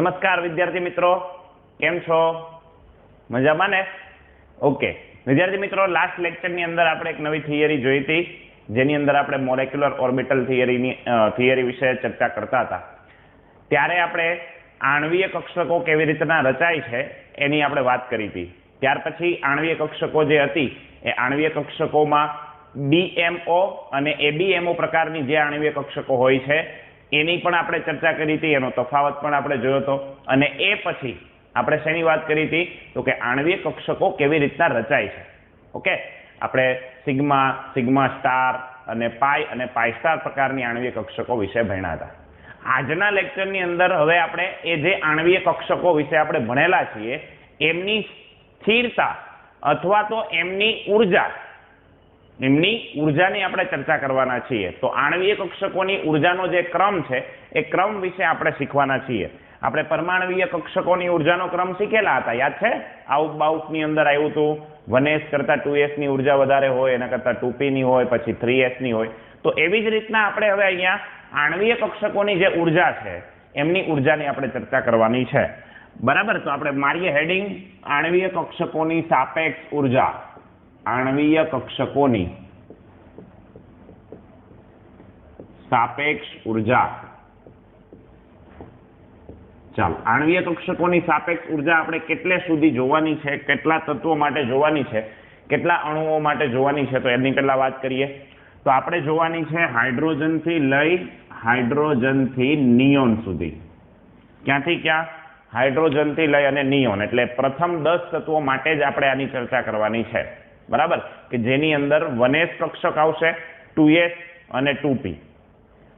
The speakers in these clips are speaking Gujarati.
નમસ્કાર વિદ્યાર્થી મિત્રો, કેમ છો? મજામાં ને? ઓકે વિદ્યાર્થી મિત્રો, લાસ્ટ લેક્ચરની અંદર આપણે એક નવી થિયરી જોઈ હતી, જેની અંદર આપણે મોલેક્યુલર ઓર્બિટલ થિયરી વિશે ચર્ચા કરતા હતા. ત્યારે આપણે આણ્વીય કક્ષકો કેવી રીતના રચાય છે એની આપણે વાત કરી હતી. ત્યાર પછી આણ્વીય કક્ષકો જે હતી એ આણ્વીય કક્ષકોમાં BMO અને ABMO પ્રકારની જે આણ્વીય કક્ષકો હોય છે એની પણ આપણે ચર્ચા કરી હતી, એનો તફાવત પણ આપણે જોયો હતો. અને એ પછી આપણે શેની વાત કરી હતી તો કે આણ્વીય કક્ષકો કેવી રીતના રચાય છે. ઓકે, આપણે સિગ્મા સ્ટાર અને પાઈ સ્ટાર પ્રકારની આણ્વીય કક્ષકો વિશે ભણ્યા હતા. આજના લેક્ચરની અંદર હવે આપણે એ જે આણ્વીય કક્ષકો વિશે આપણે ભણેલા છીએ એમની સ્થિરતા અથવા તો એમની ઉર્જાની આપણે ચર્ચા કરવાના છીએ. તો આણ્વીય કક્ષકોની ઉર્જાનો જે ક્રમ છે એ ક્રમ વિશે આપણે શીખવાના છીએ. આપણે પરમાણ્વીય કક્ષકોની ઉર્જાનો ક્રમ શીખેલા હતા, યાદ છે? આઉટ બાઉટની અંદર આવ્યું હતું 1s કરતા 2s ની ઉર્જા વધારે હોય, એના કરતા 2p ની હોય, પછી 3s ની હોય. તો એવી જ રીતના આપણે હવે અહીંયા આણ્વીય કક્ષકોની જે ઉર્જા છે એમની ઉર્જાની આપણે ચર્ચા કરવાની છે. બરાબર, તો આપણે મારીએ હેડિંગ આણ્વીય કક્ષકોની સાપેક્ષ ઉર્જા. આણ્વીય કક્ષકોની સાપેક્ષ ઉર્જા. ચાલો, આણ્વીય કક્ષકોની સાપેક્ષ ઉર્જા આપણે કેટલે સુધી જોવાની છે, કેટલા તત્વો માટે જોવાની છે, કેટલા અણુઓ માટે જોવાની છે, તો એની પહેલા વાત કરીએ. તો આપણે જોવાની છે હાઇડ્રોજનથી લઈ હાઇડ્રોજનથી નિયોન સુધી. ક્યાંથી ક્યાં? હાઇડ્રોજનથી લઈ અને નિયોન, એટલે પ્રથમ 10 તત્વો માટે જ આપણે આની ચર્ચા કરવાની છે. બરાબર, કે જેની અંદર 1s કક્ષક આવશે, 2s અને 2p.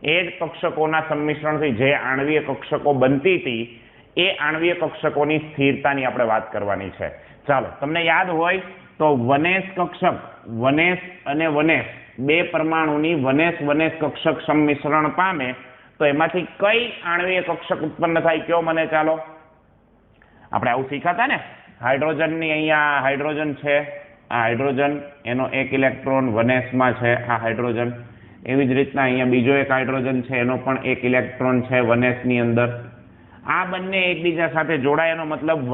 એ જ કક્ષકોના સંમિશ્રણથી જે આણ્વીય કક્ષકો બનતી હતી એ આણ્વીય કક્ષકોની સ્થિરતાની આપણે વાત કરવાની છે. ચાલો, તમને યાદ હોય તો 1s કક્ષક, 1s અને 1s બે પરમાણુની 1s કક્ષક સંમિશ્રણ પામે તો એમાંથી કઈ આણ્વીય કક્ષક ઉત્પન્ન થાય? કયો મને. ચાલો, આપણે આવું શીખાતા ને, હાઇડ્રોજનની અહીંયા હાઇડ્રોજન છે, આ હાઇડ્રોજન, એનો એક ઇલેક્ટ્રોન 1s માં છે, આ હાઇડ્રોજન. એવી જ રીતના અહીંયા બીજો એક હાઇડ્રોજન છે, એનો પણ એક ઇલેક્ટ્રોન છે 1s ની અંદર. આ બંને એકબીજા સાથે જોડાય, એનો મતલબ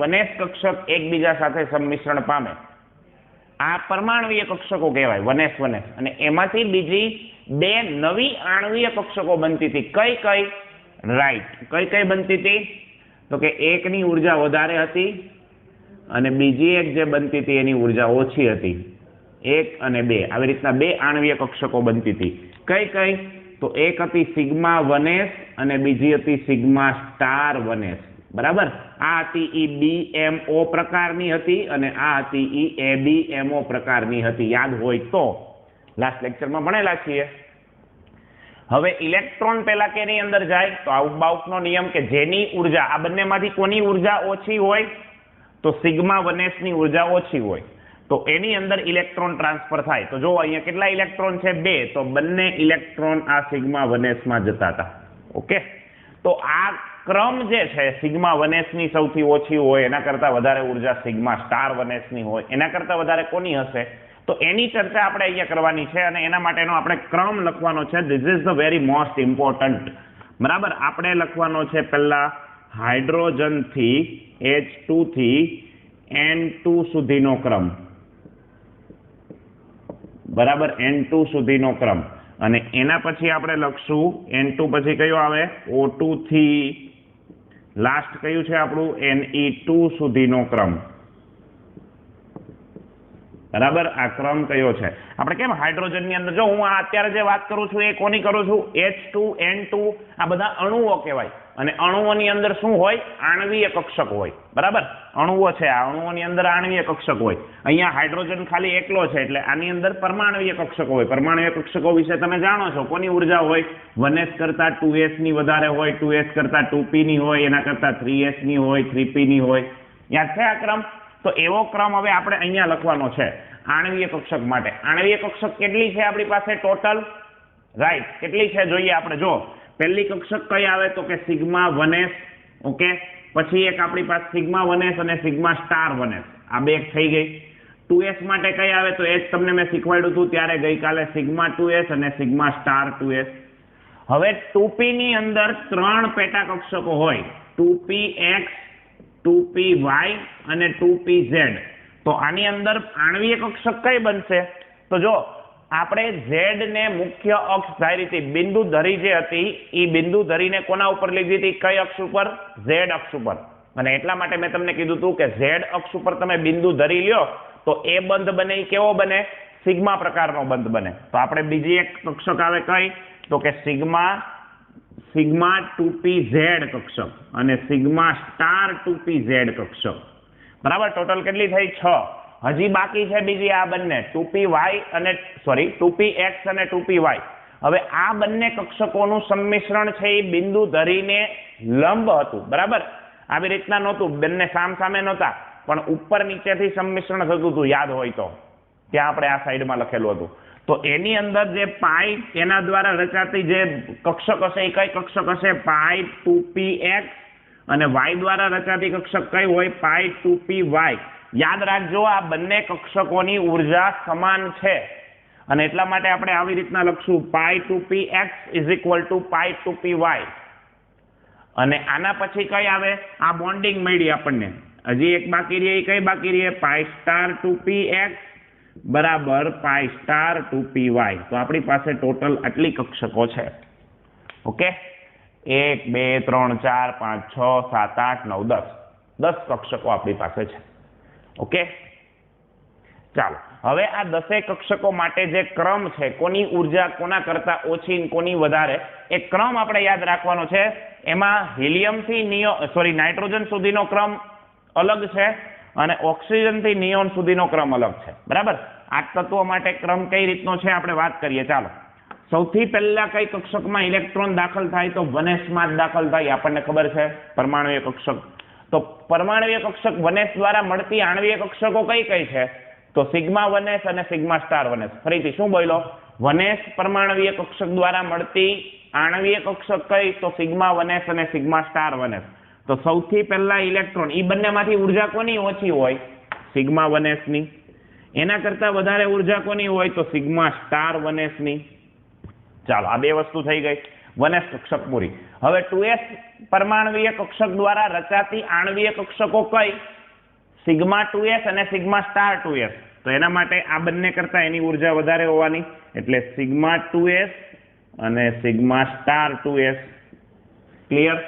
1s કક્ષક એકબીજા સાથે સંમિશ્રણ પામે. આ પરમાણ્વીય કક્ષકો કહેવાય, 1s. અને એમાંથી બીજી બે નવી આણ્વીય કક્ષકો બનતી હતી. કઈ? રાઈટ, કઈ બનતી હતી? તો કે એકની ઉર્જા વધારે હતી અને બીજી એક જે બનતી હતી એની ઉર્જા ઓછી હતી. 1 અને 2 આવી રીતના બે આણ્વીય કક્ષકો બનતી હતી. કઈ? તો એક હતી સિગ્મા 1s અને બીજી હતી સિગ્મા સ્ટાર 1s. બરાબર, આ હતી BMO પ્રકારની હતી અને આ હતી ABMO પ્રકારની હતી. યાદ હોય તો લાસ્ટ લેક્ચરમાં ભણેલા છીએ. હવે ઇલેક્ટ્રોન પહેલા કેની અંદર જાય? તો આઉટ-બાઉટનો નિયમ, કે જેની ઉર્જા, આ બંનેમાંથી કોની ઉર્જા ઓછી હોય? તો સિગ્મા 1s ની ઉર્જા ઓછી હોય તો એની અંદર ઇલેક્ટ્રોન ટ્રાન્સફર થાય. તો જો અહીંયા કેટલા ઇલેક્ટ્રોન છે? 2. તો બંને ઇલેક્ટ્રોન આ સિગ્મા 1s માં જતા હતા. ઓકે, તો આ ક્રમ જે છે સિગ્મા 1s ની સૌથી ઓછી હોય, એના કરતા વધારે ઉર્જા સિગ્મા સ્ટાર 1s ની હોય, એના કરતા વધારે કોની હશે? તો એની ચર્ચા આપણે અહીંયા કરવાની છે અને એના માટેનો આપણે ક્રમ લખવાનો છે. This is the very most important. બરાબર, આપણે લખવાનો છે પહેલા હાઇડ્રોજનથી H2 થી N2 સુધીનો ક્રમ. બરાબર, N2 સુધીનો ક્રમ. અને એના પછી આપણે લખશું N2 પછી કયો આવે? O2 થી લાસ્ટ કયું છે આપણું? Ne2 સુધીનો ક્રમ. બરાબર, આ ક્રમ કયો છે? આપણે કેમ હાઇડ્રોજનની અંદર, જો હું અત્યારે જે વાત કરું છું એ કોની કરું છું? H2, N2, આ બધા અણુઓ કહેવાય. અને અણુઓની અંદર શું હોય? આણ્વીય કક્ષક હોય. બરાબર, અણુઓ છે, આ અણુઓની અંદર આણ્વીય કક્ષક હોય. અહીંયા હાઇડ્રોજન ખાલી એકલો છે એટલે આની અંદર પરમાણ્વીય કક્ષકો હોય. પરમાણ્વીય કક્ષકો વિશે તમે જાણો છો, કોની ઉર્જા હોય? 1s કરતા 2s ની વધારે હોય, 2s કરતા 2p ની હોય, એના કરતા 3s ની હોય, 3p ની હોય. યાદ છે આ ક્રમ? તો એવો ક્રમ હવે આપણે અહીંયા લખવાનો છે આણ્વીય કક્ષક માટે. આણ્વીય કક્ષક કેટલી છે આપણી પાસે ટોટલ? રાઈટ, કેટલી છે જોઈએ આપણે. જો પહેલી કક્ષક કઈ આવે તો કે સિગ્મા 1s. ઓકે, પછી એક આપણી પાસે સિગ્મા 1s અને સિગ્મા સ્ટાર 1s, આ બે થઈ ગઈ. 2s માટે કઈ આવે તો એ જ તમને મેં શીખવાડ્યું હતું ત્યારે ગઈકાલે, સિગ્મા 2s અને સિગ્મા સ્ટાર 2s. હવે 2p ની અંદર 3 પેટા કક્ષકો હોય. 2px 2py અને 2pz. તો આની અંદર આણ્વીય કક્ષક કઈ બનશે? તો જો આપણે z ને મુખ્ય અક્ષ ધારી હતી, બિંદુ ધરી જે હતી એ બિંદુ ધરીને કોના ઉપર લીધી હતી? કઈ અક્ષ ઉપર? z અક્ષ ઉપર. અને એટલા માટે મેં તમને કીધું હતું કે z અક્ષ ઉપર તમે બિંદુ ધરી લ્યો તો એ બંધ બને એ કેવો બને? સિગ્મા પ્રકારનો બંધ બને. તો આપણે બીજી એક કક્ષક આવે કઈ? તો કે સિગ્મા 2pz કક્ષક અને સિગ્મા સ્ટાર 2pz કક્ષક. બરાબર, ટોટલ કેટલી થઈ? 6. હજી બાકી છે બીજી આ બંને 2px અને 2py. હવે આ બંને કક્ષકોનું સંમિશ્રણ છે એ બિંદુ ધરીને લંબ હતું. બરાબર, આવી રીતના નહોતું, બંને સામસામે નહોતા, પણ ઉપર નીચેથી સંમિશ્રણ થતું હતું, યાદ હોય તો. ત્યાં આપણે આ સાઈડમાં લખેલું હતું. તો એની અંદર જે પાઈ એના દ્વારા રચાતી જે કક્ષક હશે એ કઈ કક્ષક હશે? પાઈ 2px. અને y દ્વારા રચાતી કક્ષક કઈ હોય? પાઈ 2py. યાદ રાખજો આ બંને કક્ષકોની ઉર્જા સમાન છે અને એટલા માટે આપણે આવી રીતના લખશું પાઈ 2px = પાઈ 2py. અને આના પછી કઈ આવે? આ બોન્ડિંગ મળી આપણને. હજી એક બાકી રહી, એ કઈ બાકી રહી? પાઈ સ્ટાર 2px બરાબર પાઈ સ્ટાર 2py. તો આપણી પાસે ટોટલ આટલી કક્ષકો છે. ઓકે, 1 2 3 4 5 6 7 8 9 10 કક્ષકો આપણી પાસે છે. ઓકે, ચાલો હવે આ 10 કક્ષકો માટે જે ક્રમ છે, કોની ઉર્જા કોના કરતા ઓછી કોની વધારે, એ ક્રમ આપણે યાદ રાખવાનો છે. એમાં હિલિયમ થી નાઇટ્રોજન સુધીનો ક્રમ અલગ છે અને ઓક્સિજન થી નિયોન સુધીનો ક્રમ અલગ છે. બરાબર, આ તત્વો માટે ક્રમ કઈ રીતનો છે આપણે વાત કરીએ. ચાલો, સૌથી પહેલા કઈ કક્ષકમાં ઇલેક્ટ્રોન દાખલ થાય? તો 1s માં દાખલ થાય, આપણને ખબર છે, પરમાણુય કક્ષક. તો પરમાણુય કક્ષક 1s દ્વારા મળતી આણ્વીય કક્ષકો કઈ કઈ છે? તો સિગ્મા 1s અને સિગ્મા સ્ટાર 1s. ફરીથી શું બોલ્યો? 1s પરમાણુય કક્ષક દ્વારા મળતી આણ્વીય કક્ષક કઈ? તો સિગ્મા 1s અને સિગ્મા સ્ટાર 1s. તો સૌથી પહેલા ઇલેક્ટ્રોન, એ બંનેમાંથી ઉર્જા કોની ઓછી હોય? સિગ્મા 1s ની. એના કરતા વધારે ઉર્જા કોની હોય? તો સિગ્મા સ્ટાર 1s ની. ચાલો, આ બે વસ્તુ થઈ ગઈ. 1s કક્ષક પૂરી. હવે 2s પરમાણુય કક્ષક દ્વારા રચાતી આણ્વીય કક્ષકો કઈ? સિગ્મા 2s અને સિગ્મા સ્ટાર 2s. તો એના માટે આ બંને કરતા એની ઉર્જા વધારે હોવાની, એટલે સિગ્મા 2s અને સિગ્મા સ્ટાર 2s. ક્લિયર?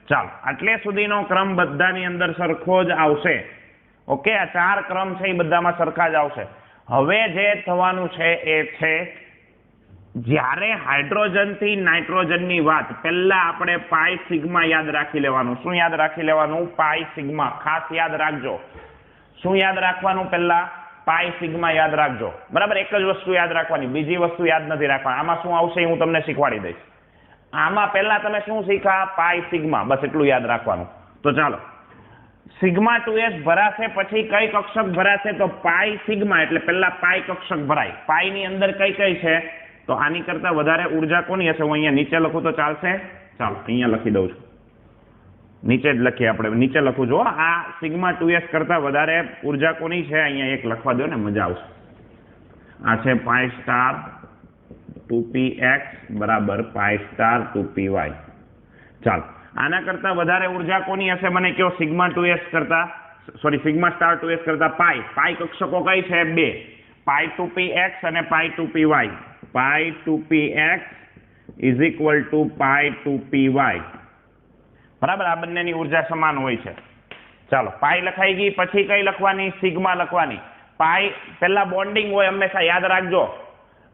ચાલો, આટલે સુધીનો ક્રમ બધાની અંદર સરખો જ આવશે. ઓકે, આ 4 ક્રમ છે એ બધામાં સરખા જ આવશે. હવે જે થવાનું છે એ છે જ્યારે હાઇડ્રોજન થી નાઇટ્રોજન ની વાત, પહેલા આપણે પાઈ સિગ્મા યાદ રાખી લેવાનું. શું યાદ રાખી લેવાનું? પાઈ સિગ્મા. ખાસ યાદ રાખજો. શું યાદ રાખવાનું? પહેલા પાઈ સિગ્મા યાદ રાખજો. બરાબર, એક જ વસ્તુ યાદ રાખવાની, બીજી વસ્તુ યાદ નથી રાખવાની. આમાં શું આવશે હું તમને શીખવાડી દઈશ. આમાં પહેલા તમે શું શીખા? પાઈ સિગ્મા, બસ એટલું યાદ રાખવાનું. તો ચાલો, સિગ્મા 2s ભરાશે, પછી કઈ કક્ષક ભરાશે? તો પાઈ સિગ્મા, એટલે પહેલા પાઈ કક્ષક ભરાય. પાઈ ની અંદર કઈ કઈ છે? તો આની કરતા વધારે ઉર્જા કોની હશે? હું અહીંયા નીચે લખું તો ચાલશે? ચાલો, અહીંયા લખી દઉં છું. નીચે જ લખીએ આપણે, નીચે લખું. જો આ સિગ્મા 2s કરતા વધારે ઉર્જા કોની છે? અહીંયા એક લખવા દો ને, મજા આવશે. આ છે પાઈ સ્ટાર 2px બરાબર પાઈ સ્ટાર 2py. ચાલો, આના કરતા વધારે ઉર્જા કોની હશે? મને કહો. સિગ્મા 2s કરતા, સિગ્મા સ્ટાર 2s કરતા પાઈ કક્ષકો કઈ છે? 2, પાઈ 2px અને પાઈ 2py. પાઈ 2px = પાઈ 2py. બરાબર, આ બંનેની ઉર્જા સમાન હોય છે. ચાલો, પાઈ લખાઈ ગઈ. પછી કઈ લખવાની? સિગ્મા લખવાની. પાઈ પહેલા બોન્ડિંગ હોય, હંમેશા યાદ રાખજો.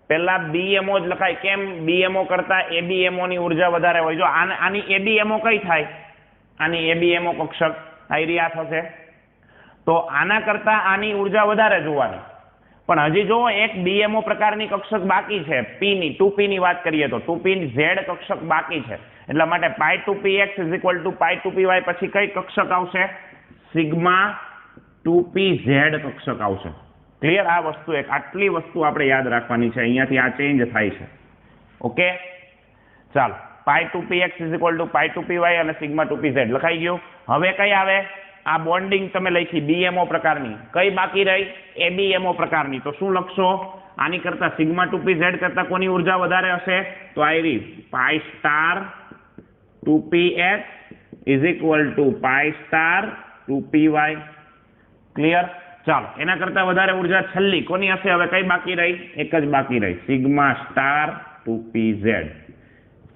પહેલા BMO જ લખાય. કેમ? BMO કરતા ABMO ની ઉર્જા વધારે હોય. જો આની ABMO કઈ થાય? આની ABMO કક્ષક આઈરિયા થશે. તો આના કરતા આની ઉર્જા વધારે જોવાની. પણ હજી જો એક BMO પ્રકારની કક્ષક બાકી છે, P ની 2p ની વાત કરીએ તો 2pz કક્ષક બાકી છે. એટલા માટે પાઈ 2px = પાઈ 2py. પછી કઈ કક્ષક આવશે? સિગ્મા 2pz કક્ષક આવશે. ક્લિયર? આ વસ્તુ આટલી વસ્તુ આપણે યાદ રાખવાની છે. અહીંયાથી આ ચેન્જ થાય છે. ઓકે, ચાલો, પાઈ 2px = પાઈ 2py અને સિગ્મા 2pz લખાઈ ગયું. હવે કઈ આવે? આ બોન્ડિંગ તમે લખી BMO પ્રકારની. કઈ બાકી રહી? ABMO પ્રકારની. તો શું લખશો? આની કરતા સિગ્મા 2pz કરતા કોની ઉર્જા વધારે હશે? તો આયરી pi star 2px is equal to pi star 2py. Clear? ચાલો, એના કરતા વધારે ઉર્જા છેલ્લી કોની હશે? હવે કઈ બાકી રહી? એક જ બાકી રહી, sigma star 2pz.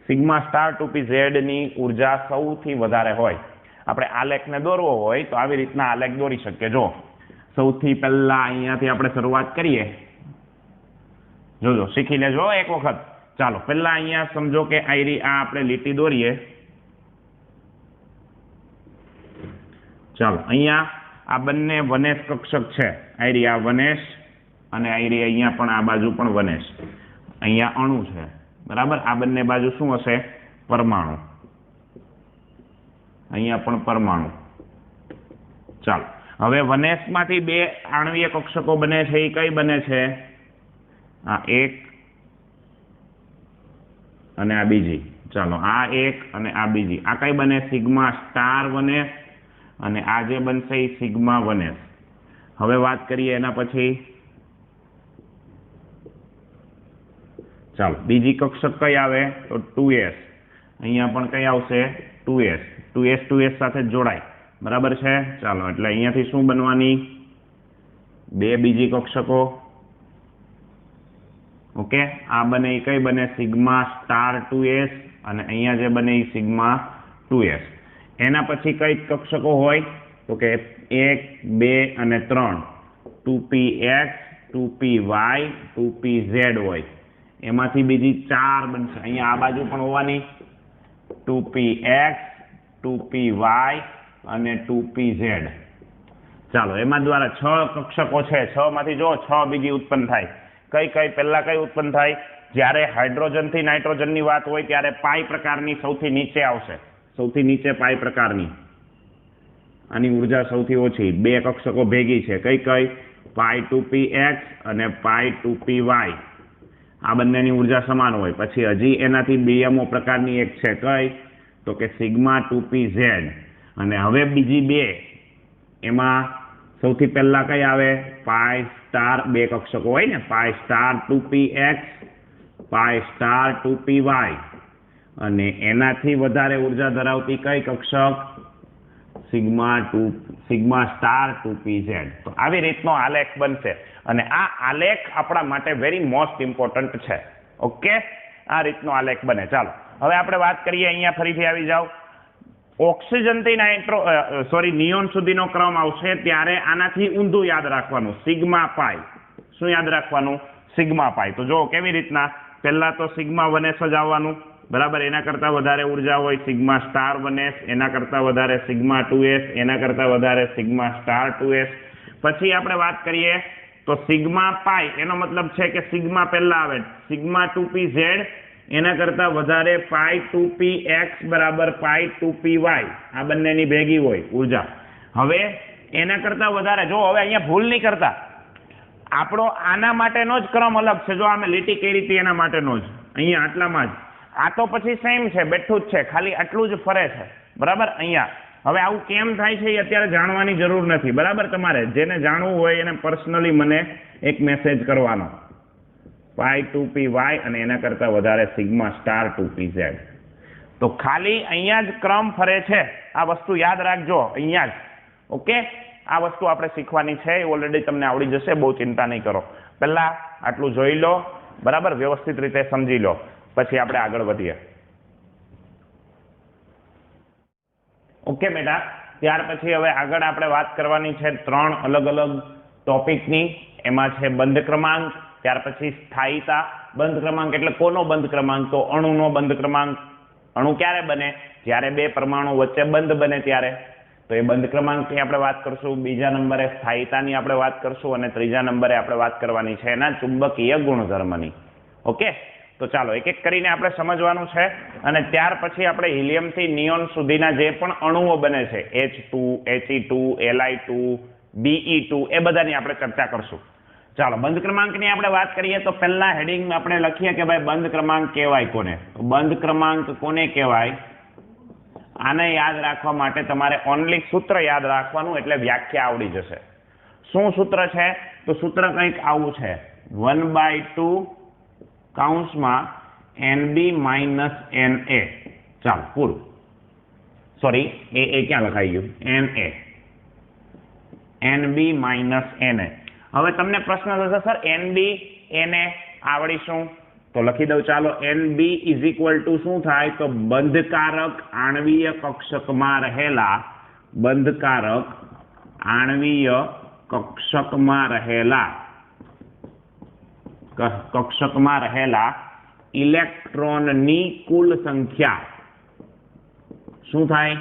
Sigma star 2pz ની ઉર્જા સૌથી વધારે હોય. આપણે આલેખને દોરવો હોય તો આવી રીતના આલેખ દોરી શકીએ. જો સૌથી પહેલા અહીંયાથી આપણે શરૂઆત કરીએ. જોજો, શીખી લેજો એક વખત. ચાલો, પહેલા અહીંયા સમજો કે આ આપણે લીટી દોરીએ. ચાલો, અહીંયા આ બંને વનેશ કક્ષક છે. આ વનેશ અને અહીંયા પણ આ બાજુ પણ વનેશ. અહીંયા અણુ છે, બરાબર? આ બંને બાજુ શું હશે? પરમાણુ. અહીંયા પણ પરમાણુ. ચાલો, હવે વનેશમાંથી બે આણ્વીય કક્ષકો બને છે. એ કઈ બને છે? આ એક અને આ બીજી. ચાલો, આ એક અને આ બીજી. આ કઈ બને? સિગ્મા સ્ટાર વનેશ, અને આ જે બનશે એ સિગ્મા વનેશ. હવે વાત કરીએ એના પછી. ચાલો, બીજી કક્ષક કઈ આવે? તો 2s. અહીંયા પણ કઈ આવશે? 2s. 2s સાથે જોડાય, બરાબર છે? ચાલો, એટલે અહીંયાથી શું બનવાની? બે બીજી કક્ષકો. ઓકે, આ બને એ કઈ બને? સિગ્મા સ્ટાર 2s, અને અહીંયા જે બને એ સિગ્મા 2s. એના પછી કઈ કક્ષકો હોય? તો કે 1, 2 અને 3. 2px, 2py, 2pz હોય. એમાંથી બીજી 4 બનશે. અહીંયા આ બાજુ પણ હોવાની. 2px, 2py અને 2pz. ચાલો, એમાં દ્વારા 6 કક્ષકો છે. 6 માંથી જો 6 બીજી ઉત્પન્ન થાય. કઈ પહેલા કઈ ઉત્પન્ન થાય? જ્યારે હાઇડ્રોજન થી નાઇટ્રોજન ની વાત હોય ત્યારે પાઈ પ્રકારની સૌથી નીચે આવશે. સૌથી નીચે પાઈ પ્રકારની. આની ઉર્જા સૌથી ઓછી. બે કક્ષકો ભેગી છે. કઈ? પાઈ 2px અને પાઈ 2py. આ બંનેની ઉર્જા સમાન હોય. પછી હજી એનાથી બીએમઓ પ્રકારની એક છે. કઈ? તો કે સિગ્મા 2pz. અને હવે બીજી બે, એમાં સૌથી પહેલા કઈ આવે? Pi star. બે કક્ષકો હોય ને, પાઈ સ્ટાર 2px, પાઈ સ્ટાર 2py. અને એનાથી વધારે ઉર્જા ધરાવતી કઈ કક્ષક? Sigma star 2pz. તો આવી રીતનો આલેખ બનશે. અને આ આલેખ આપણા માટે વેરી મોસ્ટ ઇમ્પોર્ટન્ટ છે. ઓકે, આ રીતનો આલેખ બને. ચાલો, હવે આપણે વાત કરીએ. અહીંયા ફરીથી આવી જાઓ. ઓક્સિજનથી નિયોન સુધીનો ક્રમ આવશે ત્યારે આનાથી ઊંધું યાદ રાખવાનું. સિગ્મા પાઈ. શું યાદ રાખવાનું? સિગ્મા પાઈ. તો જો કેવી રીતના? પહેલા તો સિગ્મા વનેશ જ આવવાનું, બરાબર? એના કરતા વધારે ઉર્જા હોય સિગ્મા સ્ટાર વનેશ, એના કરતા વધારે સિગ્મા 2s, એના કરતા વધારે સિગ્મા સ્ટાર 2s. પછી આપણે વાત કરીએ તો સિગ્મા પાઈ, એનો મતલબ છે કે સિગ્મા પહેલા આવે. સિગ્મા 2pz, એના કરતા વધારે પાઈ 2px બરાબર પાઈ 2py. આ બંનેની ભેગી હોય ઉર્જા. હવે એના કરતા વધારે, જો હવે અહીંયા ભૂલ નહીં કરતા, આપણો આના માટેનો જ ક્રમ અલગ છે. જો અમે લીટી કરી હતી એના માટેનો જ, અહીંયા આટલામાં જ. આ તો પછી સેમ છે, બેઠું જ છે, ખાલી આટલું જ ફરે છે, બરાબર? અહીંયા હવે આવું કેમ થાય છે એ અત્યારે જાણવાની જરૂર નથી, બરાબર? તમારે જેને જાણવું હોય એને પર્સનલી મને એક મેસેજ કરવાનો. પાઈ 2py અને એના કરતા વધારે સિગ્મા સ્ટાર 2pz. તો ખાલી અહીંયા જ ક્રમ ફરે છે. આ વસ્તુ યાદ રાખજો અહીંયા જ. ઓકે, આ વસ્તુ આપણે શીખવાની છે. એ ઓલરેડી તમને આવડી જશે, બહુ ચિંતા નહીં કરો. પહેલા આટલું જોઈ લો, બરાબર? વ્યવસ્થિત રીતે સમજી લો, પછી આપણે આગળ વધીએ. ઓકે બેટા, ત્યાર પછી હવે આગળ આપણે વાત કરવાની છે 3 અલગ અલગ ટોપિકની. એમાં છે બંધ ક્રમાંક, ત્યાર પછી સ્થાયીતા. બંધ ક્રમાંક એટલે કોનો બંધ ક્રમાંક? તો અણુનો બંધ ક્રમાંક. અણુ ક્યારે બને? જ્યારે બે પરમાણુ વચ્ચે બંધ બને ત્યારે. તો એ બંધ ક્રમાંકની આપણે વાત કરશું. બીજા નંબરે સ્થાયીતાની આપણે વાત કરશું. અને ત્રીજા નંબરે આપણે વાત કરવાની છે એના ચુંબકીય ગુણધર્મની. ઓકે, તો ચાલો એક એક કરીને આપણે સમજવાનું છે. અને ત્યાર પછી આપણે હિલિયમથી નિયોન સુધીના જે પણ અણુઓ બને છે, H2, He2, Li2, Be2, એ બધાની આપણે ચર્ચા કરશું. ચાલો, બંધ ક્રમાંકની આપણે વાત કરીએ તો પહેલા હેડિંગ આપણે લખીએ કે ભાઈ બંધ ક્રમાંક કહેવાય કોને? બંધ ક્રમાંક કોને કહેવાય? આને યાદ રાખવા માટે તમારે ઓનલી સૂત્ર યાદ રાખવાનું, એટલે વ્યાખ્યા આવડી જશે. શું સૂત્ર છે? તો સૂત્ર કંઈક આવું છે, 1/2 કૌંસમાં NB - NA. ચાલો પૂરું. સોરી એ ક્યાં લખાઈ ગયું, NB માઇનસ NA. હવે તમને પ્રશ્ન થશે સર NB NA આવડીશું, તો લખી દઉં ચાલો. NB ઇઝ ઇક્વલ ટુ શું થાય, તો બંધકારક આણ્વીય કક્ષકમાં રહેલા ઇલેક્ટ્રોનની કુલ સંખ્યા. શું થાય,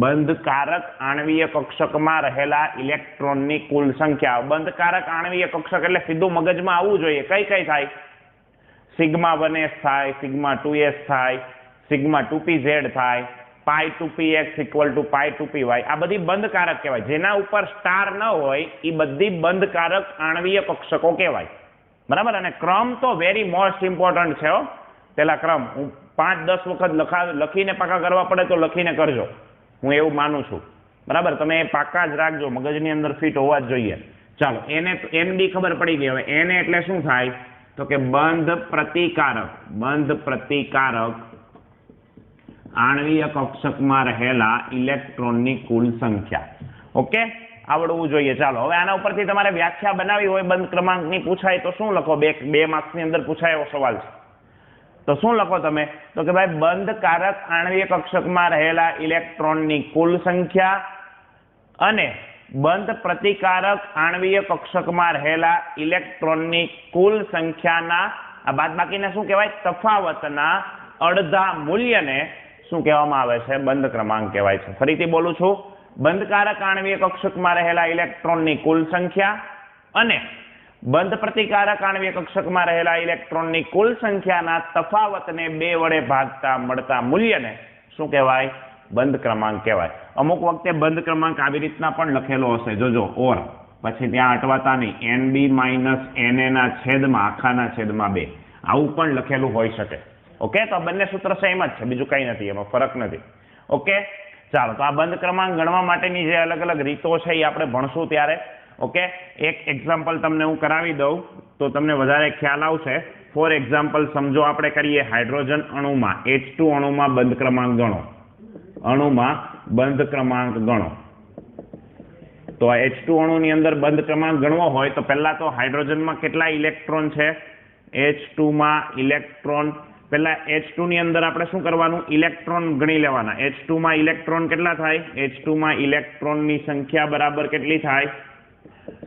બંધકારક આણ્વીય કક્ષકમાં રહેલા ઇલેક્ટ્રોનની કુલ સંખ્યા. બંધકારક આણ્વીય કક્ષક એટલે સીધું મગજમાં આવવું જોઈએ. કઈ થાય, સિગ્મા 1s થાય, સિગ્મા 2s થાય, સિગ્મા 2pz થાય, પાઈ 2px equal to pi 2py. આ બધી બંધકારક કહેવાય. જેના ઉપર સ્ટાર ન હોય એ બધી બંધકારક આણ્વીય કક્ષકો કહેવાય. બરાબર. અને ક્રમ તો વેરી મોસ્ટ ઇમ્પોર્ટન્ટ છે. પેલા ક્રમ હું 5-10 વખત લખીને પાકા કરવા પડે તો લખીને કરજો, હું એવું માનું છું. બરાબર, તમે પાકા જ રાખજો, મગજની અંદર ફિટ હોવા જ જોઈએ. ચાલો, NB ખબર પડી ગઈ. હવે NA એટલે શું થાય, તો કે બંધ પ્રતિકારક આણ્વીય કક્ષકમાં રહેલા ઇલેક્ટ્રોનની કુલ સંખ્યા. ઓકે, આવડવું જોઈએ. ચાલો, હવે આના ઉપરથી તમારે વ્યાખ્યા બનાવી હોય, બંધ ક્રમાંકની પૂછાય તો શું લખો? બે માર્ક્સની અંદર પૂછાય એવો સવાલ છે, તો શું લખો તમે? તો કે ભાઈ બંધકારક આણ્વીય કક્ષકમાં રહેલા ઇલેક્ટ્રોનની કુલ સંખ્યા અને બંધ પ્રતિકારક આણ્વીય કક્ષકમાં રહેલા ઇલેક્ટ્રોનની કુલ સંખ્યાના આ બાદબાકીને શું કહેવાય? તફાવતના અડધા મૂલ્યને શું કહેવામાં આવે છે? બંધ ક્રમાંક કહેવાય છે. ફરીથી બોલું છું, બંધકારક આણ્વીય કક્ષકમાં રહેલા ઇલેક્ટ્રોનની કુલ સંખ્યા અને બંધ પ્રતિકારક આણ્વીય કક્ષકમાં રહેલા ઇલેક્ટ્રોનની કુલ સંખ્યાના તફાવતને 2 વડે ભાગતા મળતા મૂલ્યને શું કહેવાય? બંધ ક્રમાંક કહેવાય. અમુક વખતે બંધ ક્રમાંક આવી રીતના પણ લખેલો હશે, જોજો, ઓર પછી ત્યાં અટવાતા નહીં, NB માઇનસ NA ના છેદમાં આખાના છેદમાં 2, આવું પણ લખેલું હોઈ શકે. ઓકે, તો બંને સૂત્ર સેમ જ છે, બીજું કંઈ નથી, એમાં ફરક નથી. ઓકે, ચાલો, તો આ બંધ ક્રમાંક ગણવા માટેની જે અલગ અલગ રીતો છે એ આપણે ભણશું ત્યારે. ઓકે, એક એક્ઝામ્પલ તમને હું કરાવી દઉં તો તમને વધારે ખ્યાલ આવશે. ફોર એક્ઝામ્પલ સમજો આપણે કરીએ, હાઇડ્રોજન અણુમાં H2 અણુમાં બંધ ક્રમાંક ગણો. તો આ H2 અણુની અંદર બંધ ક્રમાંક ગણવો હોય તો પહેલા તો હાઇડ્રોજનમાં કેટલા ઇલેક્ટ્રોન છે? H2 માં ઇલેક્ટ્રોન, પહેલા H2 ની અંદર આપણે શું કરવાનું? ઇલેક્ટ્રોન ગણી લેવાના. H2 માં ઇલેક્ટ્રોન કેટલા થાય? H2 માં ઇલેક્ટ્રોનની સંખ્યા બરાબર કેટલી થાય?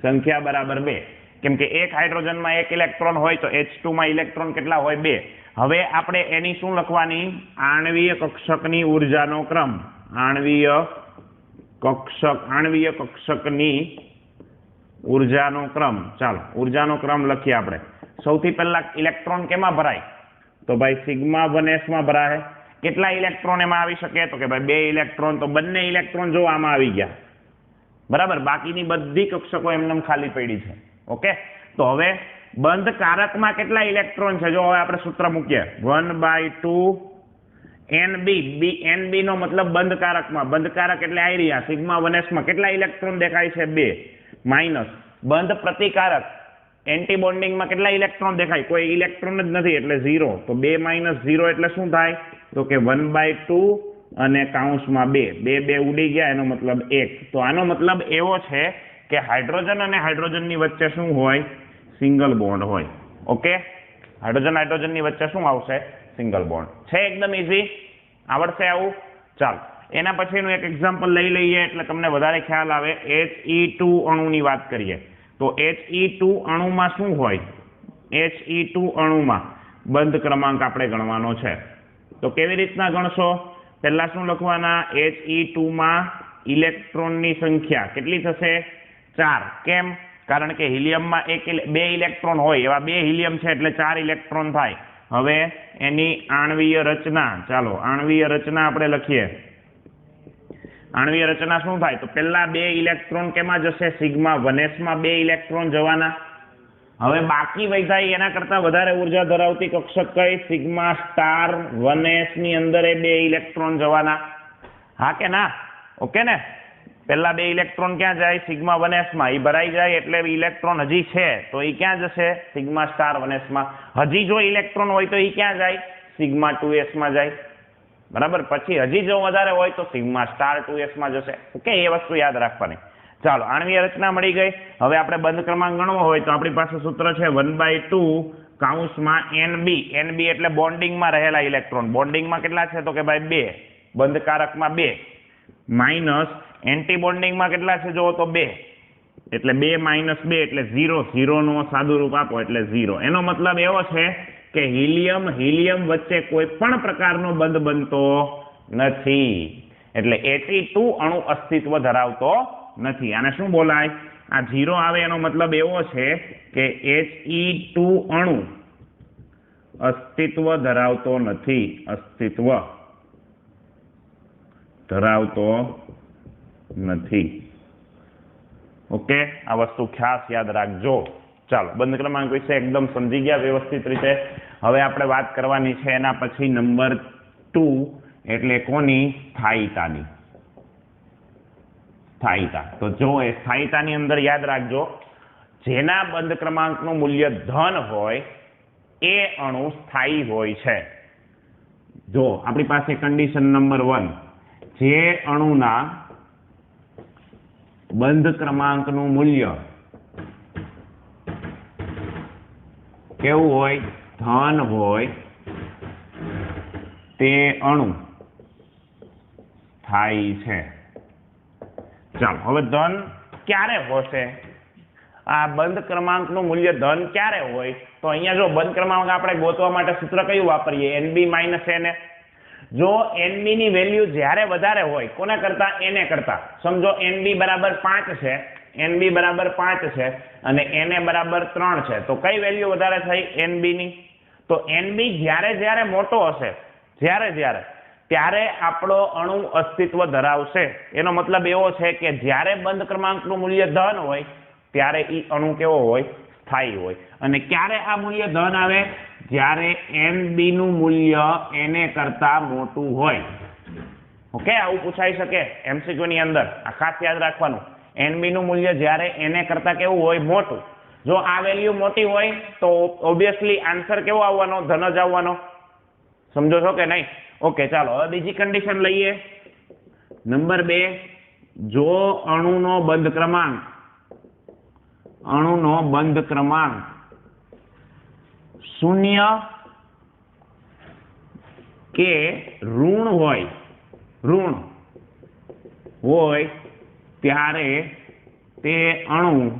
સંખ્યા બરાબર 2. કેમ કે એક હાઇડ્રોજનમાં 1 ઇલેક્ટ્રોન હોય તો H2 માં ઇલેક્ટ્રોન કેટલા હોય? 2. હવે આપણે એની શું લખવાની? આણ્વીય કક્ષકની ઉર્જાનો ક્રમ. આણ્વીય કક્ષકની ઉર્જાનો ક્રમ. ચાલો, ઉર્જાનો ક્રમ લખીએ આપણે. સૌથી પહેલા ઇલેક્ટ્રોન કેમાં ભરાય? તો ભાઈ સિગ્મા 1s માં ભરાય. કેટલા ઇલેક્ટ્રોન એમાં આવી શકે? તો કે ભાઈ 2 ઇલેક્ટ્રોન. તો બંને ઇલેક્ટ્રોન જો આમાં આવી ગયા, બરાબર. બાકીની બધી કક્ષકો એમને ખાલી પડી છે. ઓકે, તો હવે બંધ કારકમાં કેટલા ઇલેક્ટ્રોન છે? જો હવે આપણે સૂત્ર મૂકીએ, 1/2 NB નો મતલબ બંધકારકમાં. બંધકારક એટલે આ રહ્યા સિગ્મા 1s માં કેટલા ઇલેક્ટ્રોન દેખાય છે? 2 માઇનસ બંધ પ્રતિકારક એન્ટી બોન્ડિંગમાં કેટલા ઇલેક્ટ્રોન દેખાય? કોઈ ઇલેક્ટ્રોન જ નથી એટલે 0. તો 2 માઇનસ 0 એટલે શું થાય? તો કે 1/2 અને કૌંસમાં 2. 2 ઉડી ગયા, એનો મતલબ 1. તો આનો મતલબ એવો છે કે હાઇડ્રોજન અને હાઇડ્રોજનની વચ્ચે શું હોય? સિંગલ બોન્ડ હોય. ઓકે, હાઇડ્રોજનની વચ્ચે શું આવશે? સિંગલ બોન્ડ છે. એકદમ ઈઝી, આવડશે આવું. ચાલો, એના પછીનું એક એક્ઝામ્પલ લઈ લઈએ એટલે તમને વધારે ખ્યાલ આવે. He2 અણુની વાત કરીએ તો He2 અણુમાં શું હોય? He2 અણુમાં બંધ ક્રમાંક આપણે ગણવાનો છે. તો કેવી રીતના ગણશો? પહેલા શું લખવાના? He2 માં ઇલેક્ટ્રોનની સંખ્યા કેટલી થશે? 4. કેમ? કારણ કે હિલિયમમાં 2 ઇલેક્ટ્રોન હોય, એવા 2 હિલિયમ છે એટલે 4 ઇલેક્ટ્રોન થાય. હવે એની આણ્વીય રચના. ચાલો, આણ્વીય રચના આપણે લખીએ. આણ્વીય રચના શું થાય? તો પહેલા 2 ઇલેક્ટ્રોન કેમાં જશે? સિગ્મા 1s માં 2 ઇલેક્ટ્રોન જવાના. હવે બાકી વૈધાય એના કરતા વધારે ઉર્જા ધરાવતી કક્ષક કઈ? સિગ્મા સ્ટાર 1s ની અંદર 2 ઇલેક્ટ્રોન જવાના. હા કે ના? ઓકે ને? પહેલા 2 ઇલેક્ટ્રોન ક્યાં જાય? સિગ્મા 1s માં. એ ભરાઈ જાય એટલે ઇલેક્ટ્રોન હજી છે તો એ ક્યાં જશે? સિગ્મા સ્ટાર 1s માં. હજી જો ઇલેક્ટ્રોન હોય તો એ ક્યાં જાય? સિગ્મા 2s માં જાય. બરાબર. પછી હજી જો વધારે હોય તો સિગ્મા સ્ટાર 2s માં જશે. ઓકે, એ વસ્તુ યાદ રાખવાની. ચાલો, આણ્વીય રચના મળી ગઈ. હવે આપણે બંધ ક્રમાંક ગણવો હોય તો આપણી પાસે સૂત્ર છે 1/2 કૌંસમાં NB. NB એટલે બોન્ડિંગમાં રહેલા ઇલેક્ટ્રોન. બોન્ડિંગમાં કેટલા છે તો કે ભાઈ 2, બંધકારકમાં 2, માઇનસ એન્ટી બોન્ડિંગમાં કેટલા છે જો તો 2, એટલે 2 - 2 એટલે 0. 0 નો સાદું રૂપ આપો એટલે 0. એનો મતલબ એવો છે કે હિલિયમ વચ્ચે કોઈ પણ પ્રકારનો બંધ બનતો નથી, એટલે He2 અણુ અસ્તિત્વ ધરાવતો નથી. આને શું બોલાય? આ 0 આવે એનો મતલબ એવો છે કે He2 અણુ અસ્તિત્વ ધરાવતો નથી. અસ્તિત્વ ધરાવતો નથી. ઓકે, આ વસ્તુ ખાસ યાદ રાખજો. ચાલો, બંધ ક્રમાંક વિશે એકદમ સમજી ગયા વ્યવસ્થિત રીતે. હવે આપણે વાત કરવાની છે એના પછી નંબર 2, એટલે કોની? સ્થાયીતાની. સ્થાયીતા. તો જો એ સ્થાયીતાની અંદર યાદ રાખજો, જેના બંધ ક્રમાંકનું મૂલ્ય ધન હોય એ અણુ સ્થાયી હોય છે. જો આપણી પાસે કન્ડિશન નંબર 1, જે અણુના બંધ ક્રમાંકનું મૂલ્ય કેવું હોય? ધન હોય, તે અણુ સ્થાયી છે. ચાલો, હવે ધન ક્યારે હોશે? આ બંધ ક્રમાંકનું મૂલ્ય ધન ક્યારે હોય? તો અહીંયા જો બંધ ક્રમાંક આપણે ગોતવા માટે સૂત્ર કયું વાપરીએ? NB - Na. જો NB ની વેલ્યુ જ્યારે વધારે હોય, કોને કરતા? Na કરતા. સમજો NB બરાબર 5 છે, NB બરાબર 5 છે અને Na બરાબર 3 છે, તો કઈ વેલ્યુ વધારે થઈ? NB ની. તો NB જ્યારે મોટો હશે, ત્યારે આપણો અણુ અસ્તિત્વ ધરાવશે. એનો મતલબ એવો છે કે જ્યારે બંધ ક્રમાંકનું મૂલ્ય ધન હોય ત્યારે ઈ અણુ કેવો હોય? સ્થાયી હોય. અને ક્યારે આ મૂલ્ય ધન આવે? જ્યારે NB નું મૂલ્ય Na કરતા મોટું હોય. ઓકે, આવું પૂછાઈ શકે MCQ ની અંદર. આ ખાસ યાદ રાખવાનું. NB નું મૂલ્ય જ્યારે Na કરતા કેવું હોય? મોટું. જો આ વેલ્યુ મોટી હોય તો ઓબ્વિયસલી આન્સર કેવો આવવાનો? ધન જ આવવાનો. સમજો છો કે નહીં? ઓકે, ચાલો હવે બીજી કન્ડિશન લઈએ. નંબર 2, જો અણુનો બંધ ક્રમાંક 0 કે ઋણ હોય ત્યારે તે અણુ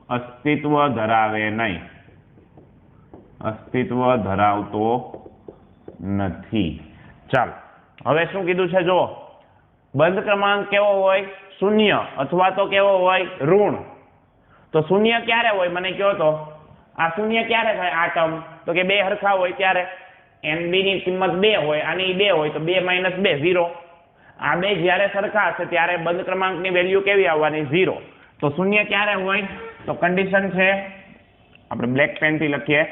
અસ્તિત્વ ધરાવે નહીં. અસ્તિત્વ ધરાવતો નથી. ચાલો, હવે શું કીધું છે? જો બંધ ક્રમાંક કેવો હોય? 0 અથવા તો કેવો હોય? ઋણ. તો 0 ક્યારે હોય? મને કહો તો. આ 0 ક્યારે થાય આ ટર્મ? તો કે 2 હરખા હોય ત્યારે. NB ની કિંમત 2 હોય, આની 2 હોય, તો 2 - 2 0. આ બે જ્યારે સરખા હશે ત્યારે બંધ ક્રમાંકની વેલ્યુ કેવી આવવાની? 0. તો 0 ક્યારે હોય? તો કન્ડિશન છે, આપણે બ્લેક પેન થી લખીએ,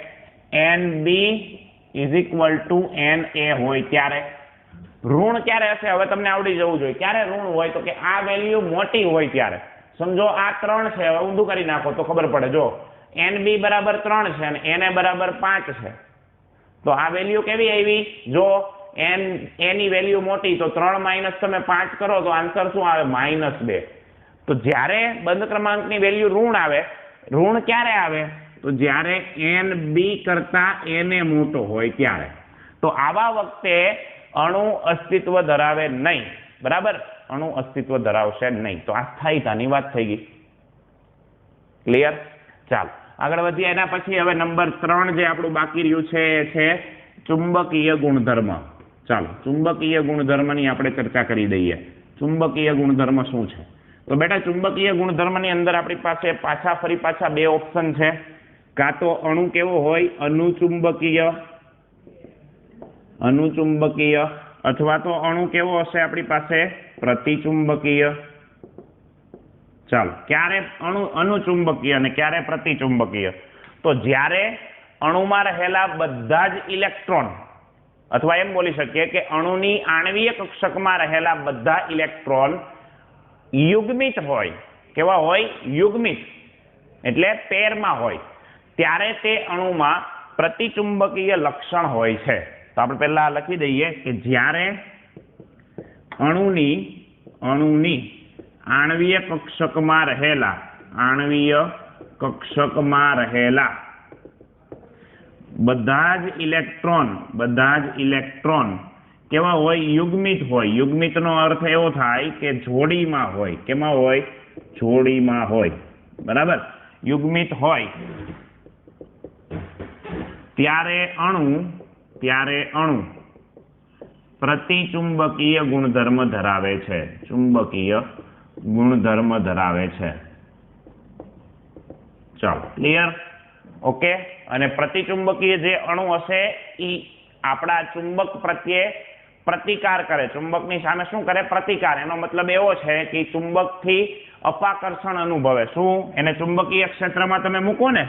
NB = Na હોય ત્યારે. ઋણ ક્યારે હશે? હવે તમને આવડી જવું જોઈએ. ક્યારે ઋણ હોય? તો કે આ વેલ્યુ મોટી હોય ત્યારે. સમજો આ 3 છે, હવે ઊંધું કરી નાખો તો ખબર પડે. જો NB બરાબર 3 છે અને Na બરાબર 5 છે, તો આ વેલ્યુ કેવી આવી? જો A ની વેલ્યુ મોટી, તો 3 - તમે 5 કરો તો આન્સર શું આવે? -2. તો જ્યારે બંધ ક્રમાંકની વેલ્યુ ઋણ આવે, ઋણ ક્યારે આવે? તો જ્યારે NB કરતા Na મોટો હોય ત્યારે. તો આવા વખતે અણુ અસ્તિત્વ ધરાવે નહીં. બરાબર? અણુ અસ્તિત્વ ધરાવશે નહીં. તો આ સ્થાયીતાની વાત થઈ ગઈ. ક્લિયર? ચાલો આગળ વધીએ. એના પછી હવે નંબર 3 જે આપણું બાકી રહ્યું છે એ છે ચુંબકીય ગુણધર્મ. ચાલો, ચુંબકીય ગુણધર્મની આપણે ચર્ચા કરી દઈએ. ચુંબકીય ગુણધર્મ શું છે? તો બેટા, ચુંબકીય ગુણધર્મની અંદર આપણી પાસે ફરી પાછા 2 ઓપ્શન છે. કાં તો અણુ કેવો હોય? અનુચુંબકીય, અથવા તો અણુ કેવો હશે આપણી પાસે? પ્રતિચુંબકીય. ચાલો, ક્યારે અનુચુંબકીય અને ક્યારે પ્રતિચુંબકીય? તો જ્યારે અણુમાં રહેલા બધા જ ઇલેક્ટ્રોન, અથવા એમ બોલી શકીએ કે અણુની આણ્વીય કક્ષકમાં રહેલા બધા ઇલેક્ટ્રોન યુગ્મિત હોય. કેવા હોય? યુગ્મિત, એટલે પેરમાં હોય, ત્યારે તે અણુમાં પ્રતિચુંબકીય લક્ષણ હોય છે. તો આપણે પહેલા લખી દઈએ કે જ્યારે અણુની આણ્વીય કક્ષકમાં રહેલા બધા જ ઇલેક્ટ્રોન કેવા હોય? યુગ્મિત હોય. યુગ્મિતનો અર્થ એવો થાય કે જોડીમાં હોય. કેમાં હોય? જોડીમાં હોય. બરાબર? યુગ્મિત હોય ત્યારે અણુ પ્રતિચુંબકીય ગુણધર્મ ધરાવે છે. ચુંબકીય ગુણધર્મ ધરાવે છે. ચાલો, ક્લિયર? ઓકે. અને પ્રતિચુંબકીય જે અણુ હશે એ આપણા ચુંબક પ્રત્યે પ્રતિકાર કરે. ચુંબકની સામે શું કરે? પ્રતિકાર. એનો મતલબ એવો છે કે ચુંબકથી અપાકર્ષણ અનુભવે. શું? એને ચુંબકીય ક્ષેત્રમાં તમે મૂકો ને,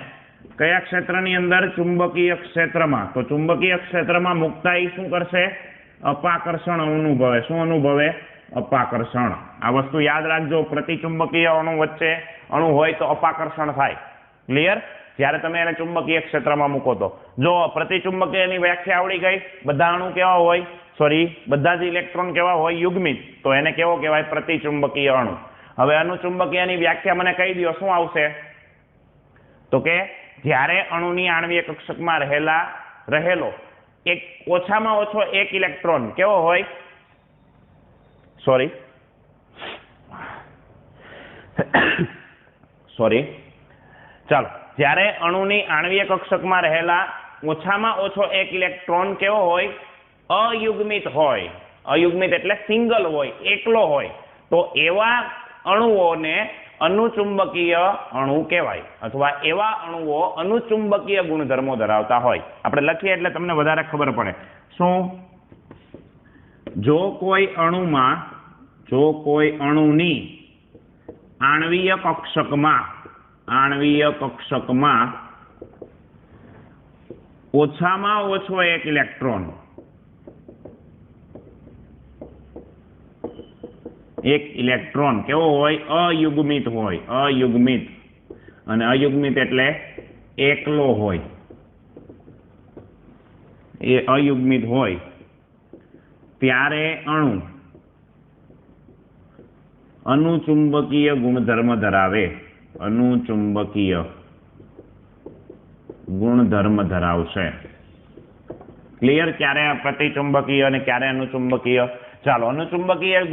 કયા ક્ષેત્રની અંદર? ચુંબકીય ક્ષેત્રમાં. તો ચુંબકીય ક્ષેત્રમાં મૂકતા એ શું કરશે? અપાકર્ષણ અનુભવે. શું અનુભવે? અપાકર્ષણ. આ વસ્તુ યાદ રાખજો. પ્રતિચુંબકીય અણુ હોય તો અપાકર્ષણ થાય. ક્લિયર? જ્યારે તમે એને ચુંબકીય ક્ષેત્રમાં મૂકો તો. જો પ્રતિચુંબકીયની વ્યાખ્યા આવડી ગઈ. બધા અણુ કેવા હોય? બધા જ ઇલેક્ટ્રોન કેવા હોય? યુગ્મિત. તો એને કેવો કહેવાય? પ્રતિચુંબકીય અણુ. હવે અનુચુંબકીયની વ્યાખ્યા મને કહી દો, શું આવશે? તો કે જ્યારે અણુની આણ્વીય કક્ષકમાં રહેલો ઓછામાં ઓછો એક ઇલેક્ટ્રોન કેવો હોય? ચાલો, જ્યારે અણુની આણ્વીય કક્ષકમાં રહેલા ઓછામાં ઓછો એક ઇલેક્ટ્રોન કેવો હોય? અયુગ્મિત હોય. અયુગ્મિત એટલે સિંગલ હોય, એકલો હોય. તો એવા અણુઓને અનુચુંબકીય અણુ કહેવાય, અથવા એવા અણુઓ અનુચુંબકીય ગુણધર્મો ધરાવતા હોય. આપણે લખીએ એટલે તમને વધારે ખબર પડે. શું? જો કોઈ અણુની આણ્વીય કક્ષકમાં ઓછામાં ઓછો એક ઇલેક્ટ્રોન કેવો હોય? અયુગ્મિત હોય. અને અયુગ્મિત એટલે એકલો હોય. એ અયુગ્મિત હોય ત્યારે અણુ અનુચુંબકીય ગુણધર્મ ધરાવશે. ક્લિયર? ક્યારે પ્રતિચુંબકીય અને ક્યારે અનુચુંબકીય? ચાલો, અનુચુંબકીય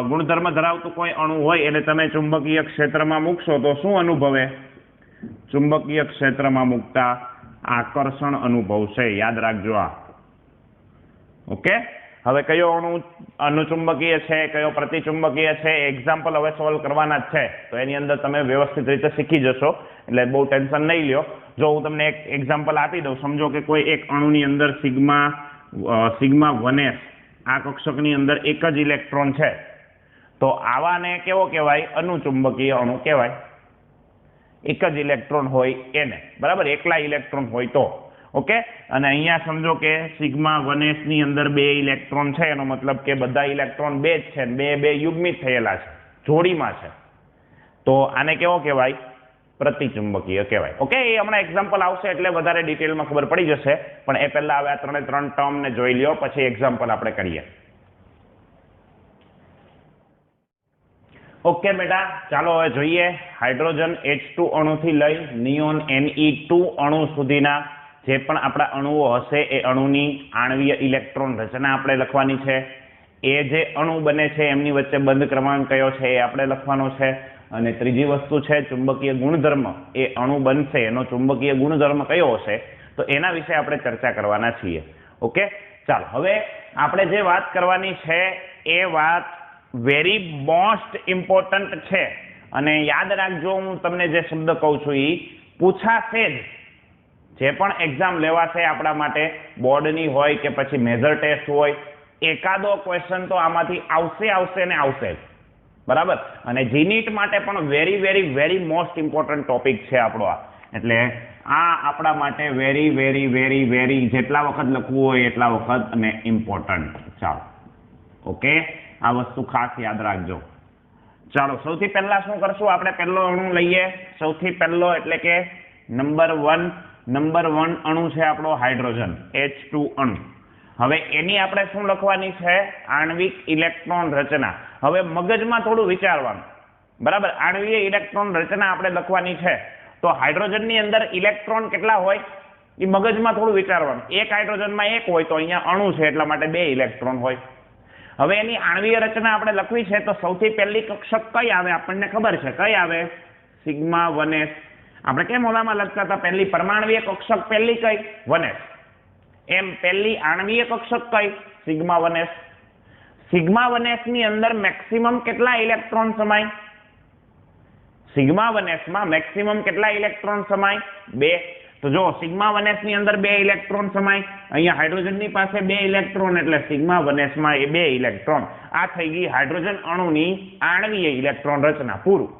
ગુણધર્મ ધરાવતું કોઈ અણુ હોય એટલે તમે ચુંબકીય ક્ષેત્રમાં મૂકશો તો શું અનુભવે? ચુંબકીય ક્ષેત્રમાં મૂકતા આકર્ષણ અનુભવશે. યાદ રાખજો આ. ઓકે. હવે કયો અણુ અનુચુંબકીય છે, કયો પ્રતિચુંબકીય છે, એક્ઝામ્પલ હવે સોલ્વ કરવાના જ છે. તો એની અંદર તમે વ્યવસ્થિત રીતે શીખી જશો, એટલે બહુ ટેન્શન નહીં લ્યો. જો હું તમને એક એક્ઝામ્પલ આપી દઉં. સમજો કે કોઈ એક અણુની અંદર સિગ્મા 1s આ કક્ષકની અંદર એક જ ઇલેક્ટ્રોન છે. તો આવાને કેવો કહેવાય? અનુચુંબકીય અણુ કહેવાય. એક જ ઇલેક્ટ્રોન હોય એને. બરાબર? એકલા ઇલેક્ટ્રોન હોય તો. ઓકે. અને અહીંયા સમજો કે સિગ્મા 1s ની અંદર 2 ઇલેક્ટ્રોન છે. એનો મતલબ કે બધા ઇલેક્ટ્રોન 2 જ છે, બે યુગ્મિત થયેલા છે, જોડીમાં છે. તો આને કેવો કહેવાય? પ્રતિચુંબકીય કહેવાય. ઓકે. એ હમણાં એક્ઝામ્પલ આવશે એટલે વધારે ડિટેલમાં ખબર પડી જશે. પણ એ પહેલા હવે આ 3 ટર્મને જોઈ લ્યો, પછી એક્ઝામ્પલ આપણે કરીએ. ઓકે બેટા, ચાલો હવે જોઈએ. હાઇડ્રોજન H2 અણુથી લઈ નિયોન Ne2 અણુ સુધીના જે પણ આપણા અણુઓ હશે એ અણુની આણ્વીય ઇલેક્ટ્રોન રચના આપણે લખવાની છે. એ જે અણુ બને છે એમની વચ્ચે બંધ ક્રમાંક કયો છે એ આપણે લખવાનો છે. અને ત્રીજી વસ્તુ છે ચુંબકીય ગુણધર્મ. એ અણુ બનશે એનો ચુંબકીય ગુણધર્મ કયો હશે, તો એના વિશે આપણે ચર્ચા કરવાના છીએ. ઓકે. ચાલો, હવે આપણે જે વાત કરવાની છે એ વાત વેરી મોસ્ટ ઇમ્પોર્ટન્ટ છે. અને યાદ રાખજો, હું તમને જે શબ્દ કહું છું એ પૂછાશે જ. જે પણ એક્ઝામ લેવાશે આપણા માટે, બોર્ડની હોય કે પછી મેજર ટેસ્ટ હોય, એકાદો ક્વેશ્ચન તો આમાંથી આવશે ને આવશે. બરાબર? અને જીનીટ માટે પણ very very very most important topic છે આપણો આ. એટલે આ આપણા માટે વેરી વેરી વેરી વેરી જેટલા વખત લખવું હોય એટલા વખત અને ઇમ્પોર્ટન્ટ. ચાલો, ઓકે. આ વસ્તુ ખાસ યાદ રાખજો. ચાલો, સૌથી પહેલા શું કરશું? આપણે પહેલો અણુ લઈએ. સૌથી પહેલો એટલે કે નંબર 1 અણુ છે આપણો હાઇડ્રોજન H2 અણુ. હવે એની આપણે શું લખવાની છે? આણ્વિક ઇલેક્ટ્રોન રચના. હવે મગજમાં થોડું વિચારવાનું, બરાબર. આણ્વીય ઇલેક્ટ્રોન રચના આપણે લખવાની છે તો હાઇડ્રોજનની અંદર ઇલેક્ટ્રોન કેટલા હોય એ મગજમાં થોડું વિચારવાનું. એક હાઇડ્રોજનમાં એક હોય તો અહીંયા અણુ છે એટલા માટે 2 ઇલેક્ટ્રોન હોય. હવે એની આણ્વીય રચના આપણે લખવી છે તો સૌથી પહેલી કક્ષક કઈ આવે? આપણને ખબર છે કઈ આવે? Sigma 1s. આપણે કેમ ઓલામાં લખતા હતા? પહેલી પરમાણ્વીય કક્ષક પહેલી કઈ? 1s. એમ પહેલી આણ્વીય કક્ષક કઈ? Sigma 1s. સિગ્મા 1s ની અંદર મેક્સિમમ કેટલા ઇલેક્ટ્રોન સમાય? સિગ્મા 1s માં મેક્સિમમ કેટલા ઇલેક્ટ્રોન સમાય? 2. તો જો સિગ્મા 1s ની અંદર 2 ઇલેક્ટ્રોન સમાય. અહીંયા હાઇડ્રોજનની પાસે 2 ઇલેક્ટ્રોન એટલે સિગ્મા 1s માં એ 2 ઇલેક્ટ્રોન. આ થઈ ગઈ હાઇડ્રોજન અણુની આણ્વીય ઇલેક્ટ્રોન રચના. પૂરું.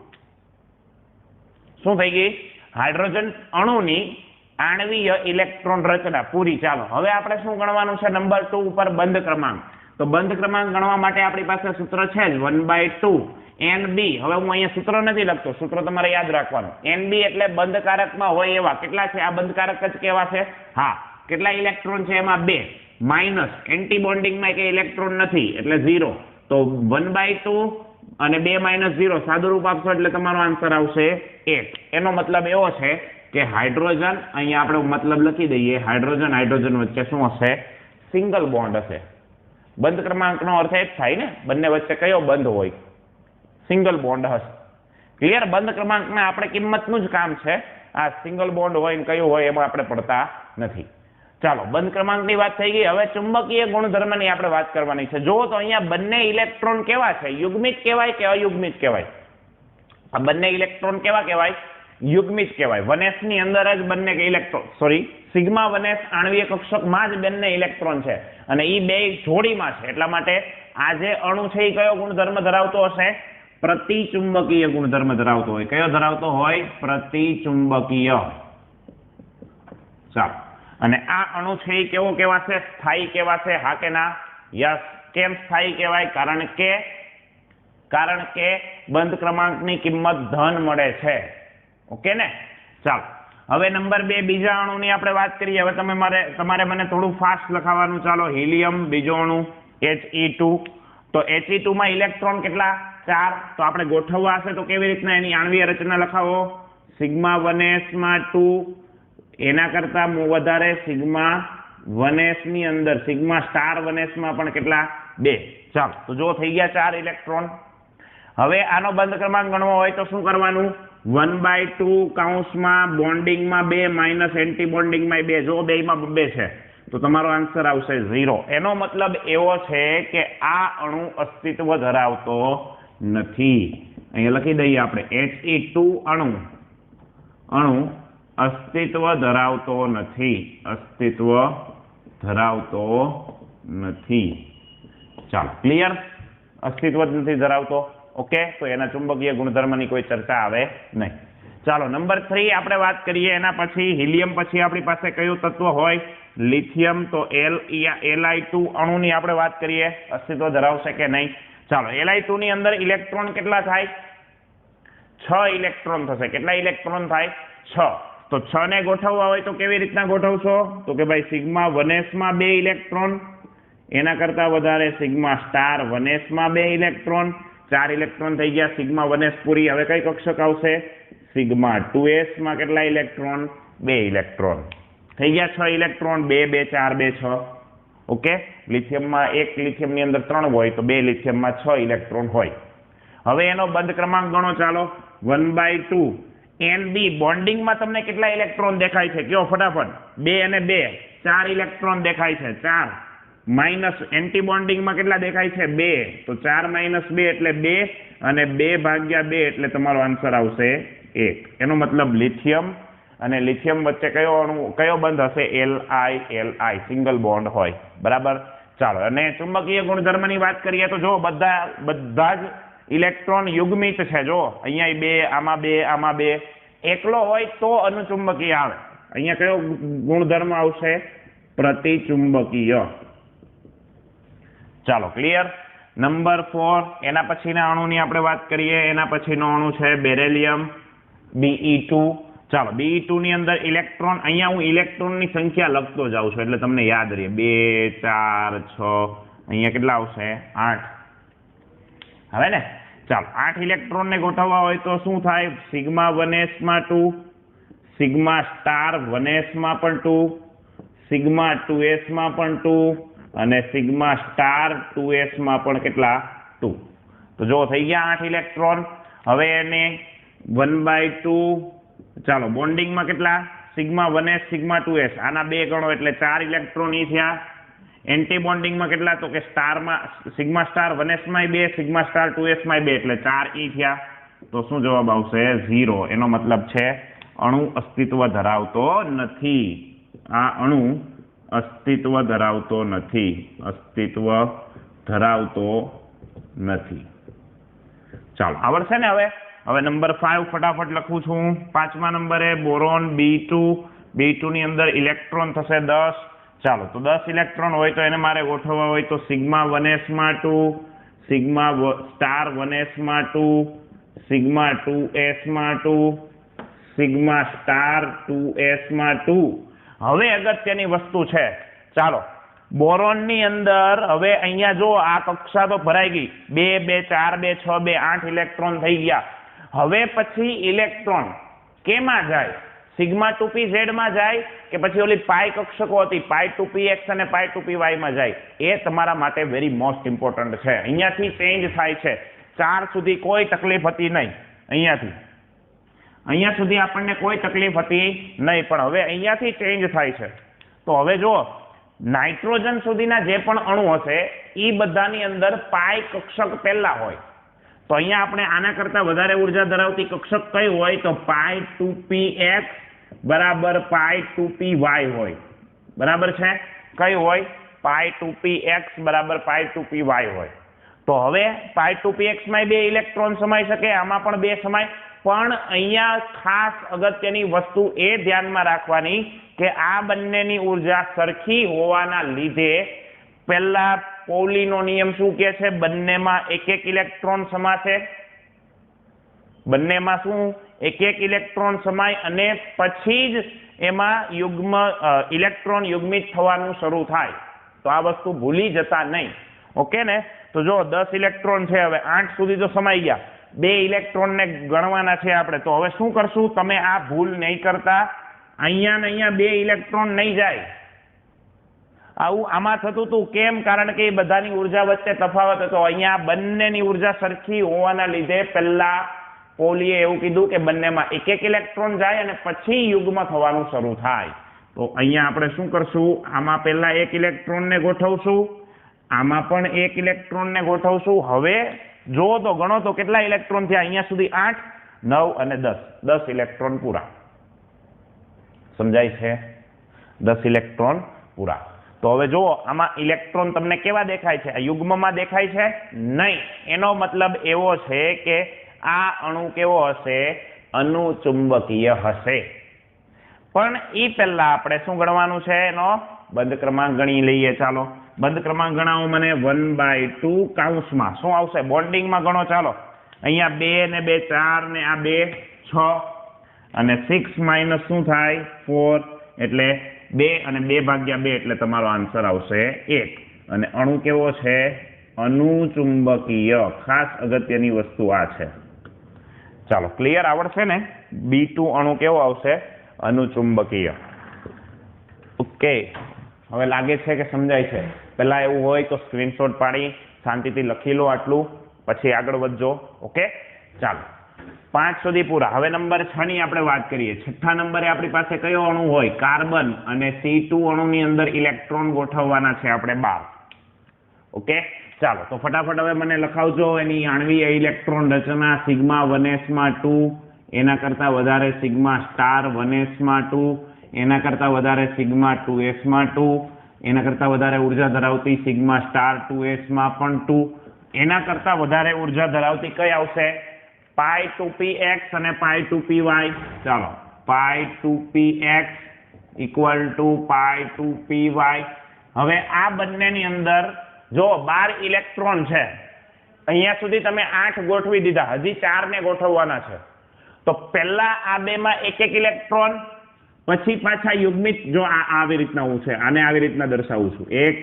શું થઈ ગઈ? હાઇડ્રોજન અણુની આણ્વીય ઇલેક્ટ્રોન રચના પૂરી. ચાલો હવે આપણે શું ગણવાનું છે? નંબર 2 ઉપર બંધ ક્રમાંક. તો બંધ ક્રમાંક ગણવા માટે આપણી પાસે સૂત્ર છે જ 1/2 NB. હવે હું અહીંયા સૂત્ર નથી લખતો, સૂત્ર તમારે યાદ રાખવાનું. NB એટલે બંધકારકમાં હોય એવા. કેટલા છે? આ બંધકારક જ કેવા છે? હા. કેટલા ઇલેક્ટ્રોન છે એમાં? 2. માઇનસ એન્ટી બોન્ડિંગમાં કે ઇલેક્ટ્રોન નથી એટલે 0. તો 1/2 અને 2 - 0 સાદું રૂપ આપશો એટલે તમારો આન્સર આવશે 1. એનો મતલબ એવો છે કે હાઇડ્રોજન, અહીંયા આપણે મતલબ લખી દઈએ, હાઇડ્રોજન હાઇડ્રોજન વચ્ચે શું હશે? સિંગલ બોન્ડ હશે. બંધ ક્રમાંકનો અર્થ એ જ થાય ને, બંને વચ્ચે કયો બંધ હોય? સિંગલ બોન્ડ હશે. ક્લિયર? બંધ ક્રમાંકના આપણે કિંમતનું જ કામ છે. આ સિંગલ બોન્ડ હોય ને કયું હોય એમાં આપણે પડતા નથી. ચાલો બંધ ક્રમાંકની વાત થઈ ગઈ. હવે ચુંબકીય ગુણધર્મની આપણે વાત કરવાની છે. જો તો અહીંયા બંને ઇલેક્ટ્રોન કેવા છે? યુગ્મિત કહેવાય કે અયુગ્મિત કહેવાય? આ બંને ઇલેક્ટ્રોન કેવા કહેવાય? યુગ્મિત કહેવાય. 1s ની અંદર જ બંને ઇલેક્ટ્રોન, સોરી, સિગ્મા 1s આણ્વીય કક્ષકમાં જ બંને ઇલેક્ટ્રોન છે અને એ બે જોડીમાં છે. એટલા માટે આ જે અણુ છે એ કયો ગુણધર્મ ધરાવતો હશે? પ્રતિચુંબકીય ગુણધર્મ ધરાવતો હોય. કયો ધરાવતો હોય? પ્રતિચુંબકીય. ચાલો, અને આ અણુ છે એ કેવો કહેવાશે? સ્થાયી કહેવાશે. હા કે ના? યસ. કેમ સ્થાયી કહેવાય? કારણ કે બંધ ક્રમાંકની કિંમત ધન મળે છે. ઓકે ને? ચાલો હવે નંબર 2 બીજા અણુની આપણે વાત કરીએ. હવે તમારે મને થોડું ફાસ્ટ લખાવાનું. ચાલો, હિલિયમ બીજો અણુ He2. તો He2 માં ઇલેક્ટ્રોન કેટલા? 4. તો આપણે ગોઠવવા હશે તો કેવી રીતના એની આણ્વીય રચના લખાવો? સિગ્મા 1s માં 2, એના કરતા વધારે સિગ્મા 1s ની અંદર, સિગ્મા સ્ટાર 1s માં પણ કેટલા? 2. ચાલો, તો જો થઈ ગયા 4 ઇલેક્ટ્રોન. હવે આનો બંધ ક્રમાંક ગણવો હોય તો શું કરવાનું? 1/2 કૌંસમાં બોન્ડિંગમાં 2 માઇનસ એન્ટી બોન્ડિંગમાં 2. જો બેયમાં 2 છે તો તમારો આન્સર આવશે 0. એનો મતલબ એવો છે કે આ અણુ અસ્તિત્વ ધરાવતો નથી. અહીંયા લખી દઈએ આપણે He2 અણુ અસ્તિત્વ ધરાવતો નથી. ચાલો, ક્લિયર? અસ્તિત્વ જ નથી ધરાવતો. ઓકે, તો એના ચુંબકીય ગુણધર્મની કોઈ ચર્ચા આવે નહીં. ચાલો નંબર 3 આપણે વાત કરીએ. એના પછી હિલિયમ પછી આપણી પાસે કયું તત્વ હોય? લિથિયમ. તો Li2 અણુની આપણે વાત કરીએ. અસ્તિત્વ ધરાવશે કે નહીં? ચાલો, Li2 ની અંદર ઇલેક્ટ્રોન કેટલા થાય? 6 ઇલેક્ટ્રોન થશે. કેટલા ઇલેક્ટ્રોન થાય? 6. તો 6 ને ગોઠવવા હોય તો કેવી રીતના ગોઠવશો? તો કે ભાઈ સિગ્મા 1s માં 2 ઇલેક્ટ્રોન, એના કરતા વધારે સિગ્મા સ્ટાર 1s માં 2 ઇલેક્ટ્રોન, 4 ઇલેક્ટ્રોન થઈ ગયા. સિગ્મા 1s પૂરી. હવે કઈ કક્ષક આવશે? સિગ્મા 2s માં કેટલા ઇલેક્ટ્રોન? 2 ઇલેક્ટ્રોન થઈ ગયા. 6 ઇલેક્ટ્રોન. 2 2 4 2 6. ઓકે, લિથિયમમાં એક લિથિયમની અંદર 3 હોય તો 2 લિથિયમમાં 6 ઇલેક્ટ્રોન હોય. હવે એનો બંધ ક્રમાંક ગણો. ચાલો, 1/2 NB. બોન્ડિંગમાં તમને કેટલા ઇલેક્ટ્રોન દેખાય છે? કયો ફટાફટ? 2 અને 2, 4 ઇલેક્ટ્રોન દેખાય છે. 4 માઇનસ એન્ટી બોન્ડિંગમાં કેટલા દેખાય છે? 2. તો 4 - 2 એટલે 2 અને 2/2 એટલે તમારો આન્સર આવશે 1. એનો મતલબ લિથિયમ અને લિથિયમ વચ્ચે કયો બંધ હશે? Li સિંગલ બોન્ડ હોય. બરાબર. ચાલો, અને ચુંબકીય ગુણધર્મની વાત કરીએ તો જો બધા જ ઇલેક્ટ્રોન યુગ્મિત છે. જો અહીંયા 2, આમાં 2, આમાં 2. એકલો હોય તો અનુચુંબકીય આવે. અહીંયા કયો ગુણધર્મ આવશે? પ્રતિચુંબકીય. ચાલો, ક્લિયર? નંબર 4 એના પછીના અણુની આપણે વાત કરીએ. એના પછીનો અણુ છે બેરિલિયમ Be2. ચાલો B2 ની અંદર ઇલેક્ટ્રોન, અહીંયા હું ઇલેક્ટ્રોનની સંખ્યા લખતો જાઉં છું એટલે તમને યાદ રહે. 2 4 6, અહીંયા કેટલા આવશે? 8. હવે ને ચાલો 8 ઇલેક્ટ્રોનને ગોઠવવા હોય તો શું થાય? સિગ્મા 1s માં 2, સિગ્મા સ્ટાર 1s માં પણ 2, સિગ્મા 2s માં પણ 2 અને સિગ્મા સ્ટાર 2s માં પણ કેટલા? 2. તો જો થઈ ગયા 8 ઇલેક્ટ્રોન. હવે એને 1/2, ચાલો બોન્ડિંગમાં કેટલા? સિગ્મા 1s સિગ્મા 2s, આના 2 ગણો એટલે 4 ઇલેક્ટ્રોન ઈ થયા. એન્ટી બોન્ડિંગમાં કેટલા? તો કે સ્ટારમાં સિગ્મા સ્ટાર 1s માં 2, સિગ્મા સ્ટાર 2s માં 2 એટલે 4 ઈ થયા. તો શું જવાબ આવશે? 0. એનો મતલબ છે અણુ અસ્તિત્વ ધરાવતો નથી. આ અણુ અસ્તિત્વ ધરાવતો નથી. અસ્તિત્વ ધરાવતો નથી. ચાલો આવડશે ને? હવે નંબર 5 ફટાફટ લખું છું. 5મા નંબરે બોરોન B2 ની અંદર ઇલેક્ટ્રોન થશે 10. ચાલો તો 10 ઇલેક્ટ્રોન હોય તો એને મારે ગોઠવવા હોય તો સિગ્મા 1s માં 2, સિગ્મા સ્ટાર 1s માં 2, સિગ્મા 2s માં 2, સિગ્મા સ્ટાર 2s માં 2. હવે અગત્યની વસ્તુ છે, ચાલો બોરોનની અંદર હવે અહીંયા જો આ કક્ષા તો ભરાઈ ગઈ. 2 2 4 2 6 2 8 ઇલેક્ટ્રોન થઈ ગયા. હવે પછી ઇલેક્ટ્રોન કેમાં જાય? સિગ્મા 2pz માં જાય કે પછી ઓલી પાઈ કક્ષકો હતી પાઈ 2px અને પાઈ 2py માં જાય? એ તમારા માટે વેરી મોસ્ટ ઇમ્પોર્ટન્ટ છે. અહીંયાથી ચેન્જ થાય છે. 4 સુધી કોઈ તકલીફ હતી નહીં. અહીંયા સુધી આપણને કોઈ તકલીફ હતી નહીં, પણ હવે અહીંયાથી ચેન્જ થાય છે. તો હવે જો નાઇટ્રોજન સુધીના જે પણ અણુ હશે એ બધાની અંદર પાઈ કક્ષક પહેલા હોય. તો અહીંયા આપણે આના કરતા વધારે ઉર્જા ધરાવતી કક્ષક કઈ હોય? તો પાઈ 2px બરાબર પાઈ 2py હોય. બરાબર છે? કઈ હોય? પાઈ 2px બરાબર પાઈ 2py હોય. તો હવે પાઈ 2px માં 2 ઇલેક્ટ્રોન સમાઈ શકે, આમાં પણ 2 સમાય. પણ અહીંયા ખાસ અગત્યની વસ્તુ એ ધ્યાનમાં રાખવાની કે આ બંનેની ઉર્જા સરખી હોવાના લીધે પહેલા પૌલીનો નિયમ શું કહે છે? બંનેમાં 1 ઇલેક્ટ્રોન સમાશે. બંનેમાં શું? 1 ઇલેક્ટ્રોન સમાય અને પછી જ એમાં ઇલેક્ટ્રોન યુગ્મિત થવાનું શરૂ થાય. તો આ વસ્તુ ભૂલી જતા નહીં. ઓકે ને? તો જો 10 ઇલેક્ટ્રોન છે, હવે 8 સુધી તો સમાઈ ગયા. 2 ઇલેક્ટ્રોનને ગણવાના છે આપણે. તો હવે શું કરશું? તમે આ ભૂલ નહીં કરતા. અહીંયા ને અહીંયા 2 ઇલેક્ટ્રોન નહીં જાય. આમાં થતું હતું કેમ? કારણ કે એ બધાની ઉર્જા વચ્ચે તફાવત હતો. અહીંયા બંનેની ઉર્જા સરખી હોવાના લીધે પહેલા પૌલીએ એવું કીધું કે બંનેમાં 1 ઇલેક્ટ્રોન જાય અને પછી યુગ્મ થવાનું શરૂ થાય. તો અહીંયા આપણે શું કરશું? આમાં પહેલા 1 ઇલેક્ટ્રોનને ગોઠવશું, આમાં પણ 1 ઇલેક્ટ્રોનને ગોઠવશું. હવે જો તો ગણો તો કેટલા ઇલેક્ટ્રોન થયા? અહીંયા સુધી 8, 9 અને 10 ઇલેક્ટ્રોન પૂરા. સમજાય છે? 10 ઇલેક્ટ્રોન પૂરા. તો હવે જો આમાં ઇલેક્ટ્રોન તમને કેવા દેખાય છે? યુગ્મમાં દેખાય છે? નહીં. એનો મતલબ એવો છે કે આ અણુ કેવો હશે? અનુચુંબકીય હશે. પણ એ પહેલા આપણે શું ગણવાનું છે? એનો બંધ ક્રમાંક ગણી લઈએ. ચાલો બંધ ક્રમાંક ગણાવો મને. 1/2 કૌંસમાં શું આવશે? બોન્ડિંગમાં ગણો. ચાલો અહીંયા 2 ને 2 4 ને આ 2 6 અને 6 માઇનસ શું થાય? 4 એટલે 2 અને 2/2 એટલે તમારો આન્સર આવશે 1. અને અણુ કેવો છે? અનુચુંબકીય. ખાસ અગત્યની વસ્તુ આ છે. ચાલો ક્લિયર? આવડશે ને? B2 અણુ કેવો આવશે? અનુચુંબકીય. ઓકે, હવે લાગે છે કે સમજાય છે? પહેલા એવું હોય તો સ્ક્રીનશોટ પાડી શાંતિથી લખી લો આટલું, પછી આગળ વધજો. ઓકે ચાલો 5 સુધી પૂરા. હવે નંબર 6 ની આપણે વાત કરીએ. 6થા નંબરે આપણી પાસે કયો અણુ હોય? કાર્બન. અને C2 અણુની અંદર ઇલેક્ટ્રોન ગોઠવવાના છે આપણે 12. ઓકે ચાલો તો ફટાફટ હવે મને લખાવજો એની આણ્વીય ઇલેક્ટ્રોન રચના. સિગ્મા 1s માં 2, એના કરતા વધારે સિગ્મા સ્ટાર 1s માં 2, એના કરતા વધારે સિગ્મા 2s માં 2, એના કરતા વધારે ઉર્જા ધરાવતી સિગ્મા સ્ટાર 2s માં પણ 2, એના કરતા વધારે ઉર્જા ધરાવતી કઈ આવશે? પાઈ 2px અને પાઈ 2py. ચાલો પાઈ 2px equal to pi 2py. હવે આ બંનેની અંદર જો 12 ઇલેક્ટ્રોન છે. અહીંયા સુધી તમે 8 ગોઠવી દીધા, હજી 4 ને ગોઠવવાના છે. તો પહેલા આ બેમાં એક એક ઇલેક્ટ્રોન, પછી પાછા યુગ્મિત, જો આ આવી રીતના હું છે, આને આવી રીતના દર્શાવું છું, એક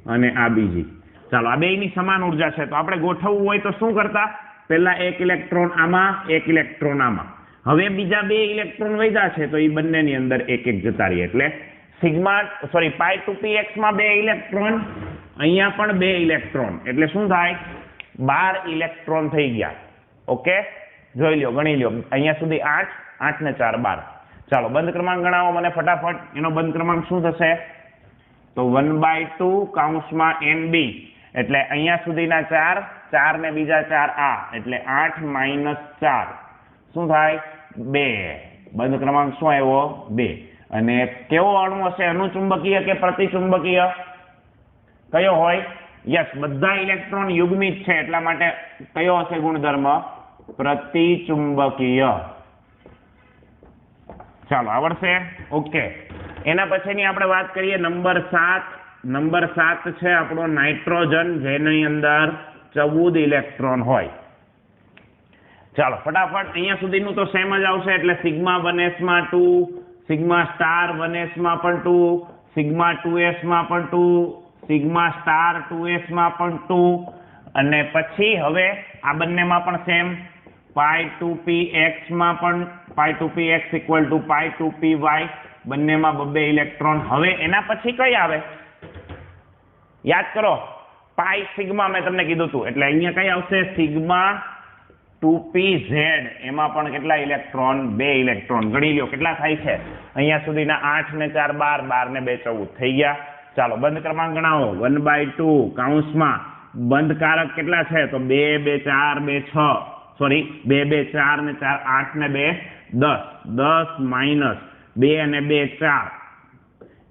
અને આ બીજી. ચાલો, આ બેયની સમાન ઉર્જા છે, તો આપણે ગોઠવવું હોય તો શું કરતા? પહેલા એક ઇલેક્ટ્રોન આમાં, એક ઇલેક્ટ્રોન આમાં. હવે બીજા બે ઇલેક્ટ્રોન વધ્યા છે, તો એ બંનેની અંદર એક એક જતા રહીએ. એટલે પાઈ 2px માં 2 ઇલેક્ટ્રોન, અહીંયા પણ 2 ઇલેક્ટ્રોન, એટલે શું થાય? 12 ઇલેક્ટ્રોન થઈ ગયા. ઓકે, જોઈ લ્યો, ગણી લ્યો, અહીંયા સુધી 8, 8 ને 4 12. ચાલો, બંધ ક્રમાંક ગણાવો મને ફટાફટ. એનો બંધ ક્રમાંક શું થશે? તો 1/2 કૌંસમાં NB, એટલે અહીંયા સુધીના 4, 4 ને બીજા 4 આ, એટલે 8 - 4 શું થાય? 2. બંધ ક્રમાંક શું આવ્યો? 2. અને કેવો અણુ હશે? અનુચુંબકીય કે પ્રતિચુંબકીય? કયો હોય? યસ, બધા ઇલેક્ટ્રોન યુગ્મિત છે, એટલા માટે કયો હશે ગુણધર્મ? પ્રતિચુંબકીય. ચાલો, આવડશે? ઓકે. એના પછીની આપણે વાત કરીએ નંબર 7. નંબર 7 છે આપણો નાઇટ્રોજન, જેની અંદર 14 ઇલેક્ટ્રોન હોય. ચાલો ફટાફટ, અહીંયા સુધીનું તો સેમ જ આવશે. એટલે સિગ્મા 1s માં 2, સિગ્મા સ્ટાર 1s માં પણ 2, સિગ્મા 2s માં પણ 2, સિગ્મા સ્ટાર 2s માં પણ 2, અને પછી હવે આ બંનેમાં પણ સેમ, પાઈ 2px માં પણ, પાઈ 2px equal to pi 2py, બંનેમાં 2 ઇલેક્ટ્રોન. હવે એના પછી કઈ આવે? યાદ કરો, પાઈ સિગ્મા મેં તમને કીધું હતું, એટલે અહીંયા કઈ આવશે? સિગ્મા 2pz, એમાં પણ કેટલા ઇલેક્ટ્રોન? 2 ઇલેક્ટ્રોન. ગણી લ્યો કેટલા થાય છે? અહીંયા સુધીના 8 ને 4 12, 12 ને 2 14 થઈ ગયા. ચાલો, બંધ ક્રમાંક ગણાવો. 1/2 કૌંસમાં બંધ કારક કેટલા છે? તો 2 2 4 2 6, સોરી 2 2 4 ને 4 8 ને 2 10, 10 માઇનસ 2 અને 2 4,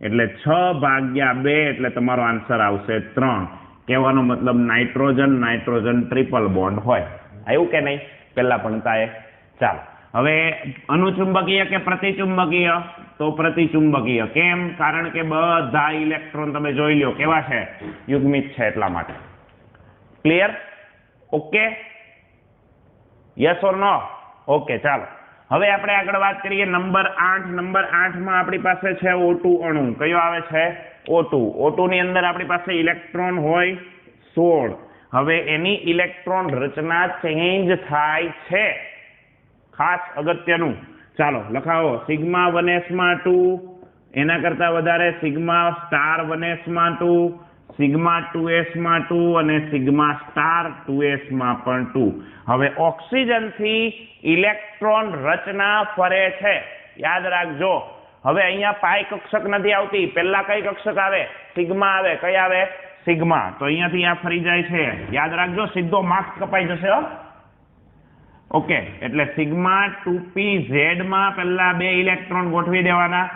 એટલે 6/2, એટલે તમારો આન્સર આવશે 3. કહેવાનો મતલબ નાઇટ્રોજન ટ્રિપલ બોન્ડ હોય. આવ્યું કે નહીં? પહેલા ભણતા એ. ચાલો, હવે અનુચુંબકીય કે પ્રતિચુંબકીય? તો પ્રતિચુંબકીય. કેમ? કારણ કે બધા ઇલેક્ટ્રોન તમે જોઈ લો કેવા છે? યુગ્મિત છે, એટલા માટે. Clear? Okay, yes or no? Okay, ચાલો હવે આપણે આગળ વાત કરીએ નંબર 8. નંબર 8 માં આપણી પાસે છે O2 અણુ. કયો આવે છે? O2. O2 ની અંદર આપણી પાસે ઇલેક્ટ્રોન હોય 16. હવે એની ઇલેક્ટ્રોન રચના ચેન્જ થાય છે, ખાસ અગત્યનું. ચાલો લખાવો. સિગ્મા 1s માં 2, એના કરતા વધારે સિગ્મા સ્ટાર 1s માં 2, સિગ્મા 2s માં 2, અને સિગ્મા સ્ટાર 2s માં પણ 2. હવે ઓક્સિજન થી ઇલેક્ટ્રોન રચના ફરે છે, યાદ રાખજો. હવે અહીંયા પાઈ કક્ષક નથી આવતી, પહેલા કઈ કક્ષક આવે? સિગ્મા આવે. કઈ આવે? સિગ્મા. તો અહીંયાથી આ ફરી જાય છે, યાદ રાખજો, સીધો માર્ક્સ કપાઈ જશે. ઓકે, એટલે સિગ્મા 2pz માં પહેલા 2 ઇલેક્ટ્રોન ગોઠવી દેવાના,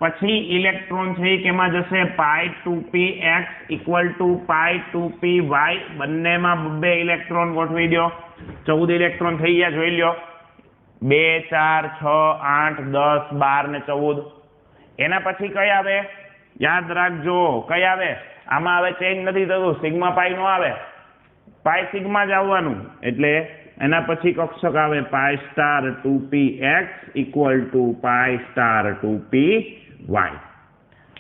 પછી ઇલેક્ટ્રોન છે કેમાં જશે? પાઈ 2px equal to pi 2py, બંનેમાં 2 ઇલેક્ટ્રોન ગોઠવી દો. 14 ઇલેક્ટ્રોન થઈ ગયા, જોઈ લ્યો. 2 4 6 8 10 12 ને 14. એના પછી કઈ આવે? યાદ રાખજો, કઈ આવે? આમાં હવે ચેન્જ નથી થતું, સિગ્મા પાઈ નો આવે, પાઈ સિગ્મા જ આવવાનું. એટલે એના પછી કક્ષક આવે pi star 2px equal to pi star 2py,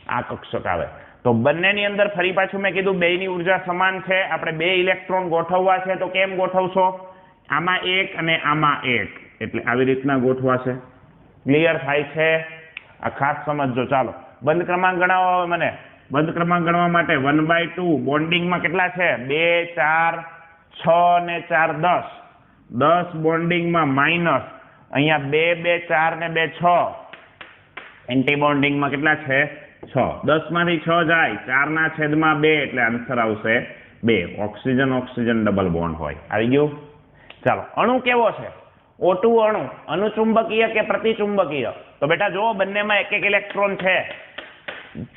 આ કક્ષક આવે. તો બંનેની અંદર ફરી પાછું મેં કીધું બેયની ઉર્જા સમાન છે. આપણે 2 ઇલેક્ટ્રોન ગોઠવવા છે, તો કેમ ગોઠવશો? આમાં 1 અને આમાં 1, એટલે આવી રીતના ગોઠવાશે. ક્લિયર થાય છે? આ ખાસ સમજજો. ચાલો, બંધ ક્રમાંક ગણાવો. હવે મને બંધ ક્રમાંક ગણવા માટે 1/2 બોન્ડિંગમાં કેટલા છે? 2 4 6 ને 4 10, 10 બોન્ડિંગમાં માઇનસ, અહીંયા 2 2 4 ને 2 6, એન્ટી બોન્ડિંગમાં કેટલા છે? 6. 10 માંથી 6 જાય, 4 ના છેદમાં 2, એટલે આન્સર આવશે 2. ઓક્સિજન ડબલ બોન્ડ હોય. આવી ગયું? ચાલો, અણુ કેવો છે? O2 અણુ અનુચુંબકીય કે પ્રતિચુંબકીય? તો બેટા જો, બંનેમાં એક એક ઇલેક્ટ્રોન છે,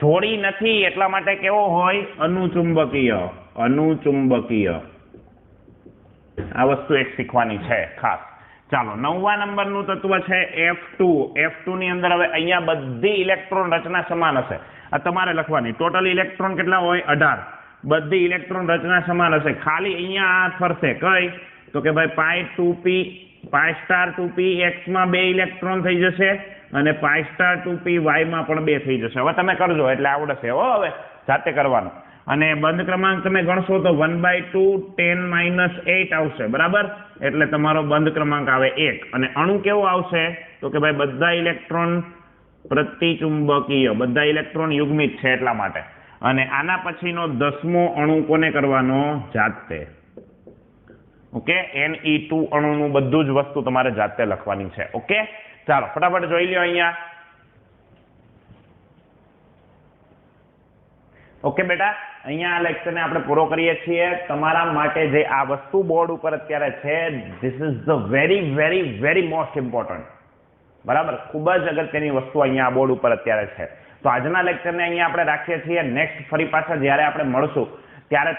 જોડી નથી, એટલા માટે કેવો હોય? અનુચુંબકીય. અનુચુંબકીય. આ વસ્તુ એક શીખવાની છે ખાસ. ચાલો, 9મા નંબરનું તત્વ છે F2. F2 ની અંદર હવે અહીંયા બધી ઇલેક્ટ્રોન રચના સમાન હશે. આ તમારે લખવાની. ટોટલ ઇલેક્ટ્રોન કેટલા હોય? 18. બધી ઇલેક્ટ્રોન રચના સમાન હશે, ખાલી અહીંયા આ ફરશે. કઈ? તો કે ભાઈ પાઈ 2p પાઈ સ્ટાર 2p x માં 2 ઇલેક્ટ્રોન થઈ જશે અને પાઈ સ્ટાર 2p y માં પણ 2 થઈ જશે. હવે તમે કરજો એટલે આવડશે. હવે જાતે કરવાનું. અને બંધ ક્રમાંક તમે ગણશો તો 1/2 10 - 8 આવશે, બરાબર? એટલે તમારો બંધ ક્રમાંક આવે 1. અને અણુ કેવો આવશે તો કે ભાઈ બધા ઇલેક્ટ્રોન પ્રતિચુંબકીય, બધા ઇલેક્ટ્રોન યુગ્મિત છે એટલા માટે. અને આના પછીનો 10મો અણુ કોને કરવાનો? જાતે. ઓકે, Ne2 અણુનું બધું જ વસ્તુ તમારે જાતે લખવાની છે. ઓકે, ચાલો ફટાફટ જોઈ લ્યો અહીંયા. ઓકે બેટા, અહીંયા આ લેક્ચરને આપણે પૂરો કરીએ છીએ. તમારા માટે જે આ વસ્તુ બોર્ડ ઉપર અત્યારે છે, this is the very very very most important, બરાબર? ખૂબ જ અગત્યની વસ્તુ અહીંયા આ બોર્ડ ઉપર અત્યારે છે. તો આજના લેક્ચરને અહીંયા આપણે રાખીએ છીએ. નેક્સ્ટ ફરી પાછા જ્યારે આપણે મળશું ત્યારે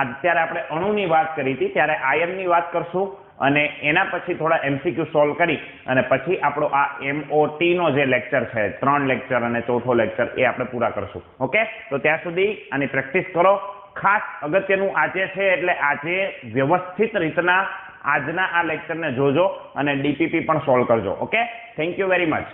અત્યારે આપણે અણુની વાત કરી હતી, ત્યારે આયનની વાત કરશું અને એના પછી થોડા MCQ સોલ્વ કરી અને પછી આપણો આ MOT નો જે લેક્ચર છે, 3 લેક્ચર અને ચોથો લેક્ચર, એ આપણે પૂરા કરશું. ઓકે, તો ત્યાં સુધી આની પ્રેક્ટિસ કરો. ખાસ અગત્યનું આજે છે એટલે આજે વ્યવસ્થિત રીતના આજના આ લેક્ચરને જોજો અને DPP પણ સોલ્વ કરજો. Okay, thank you very much.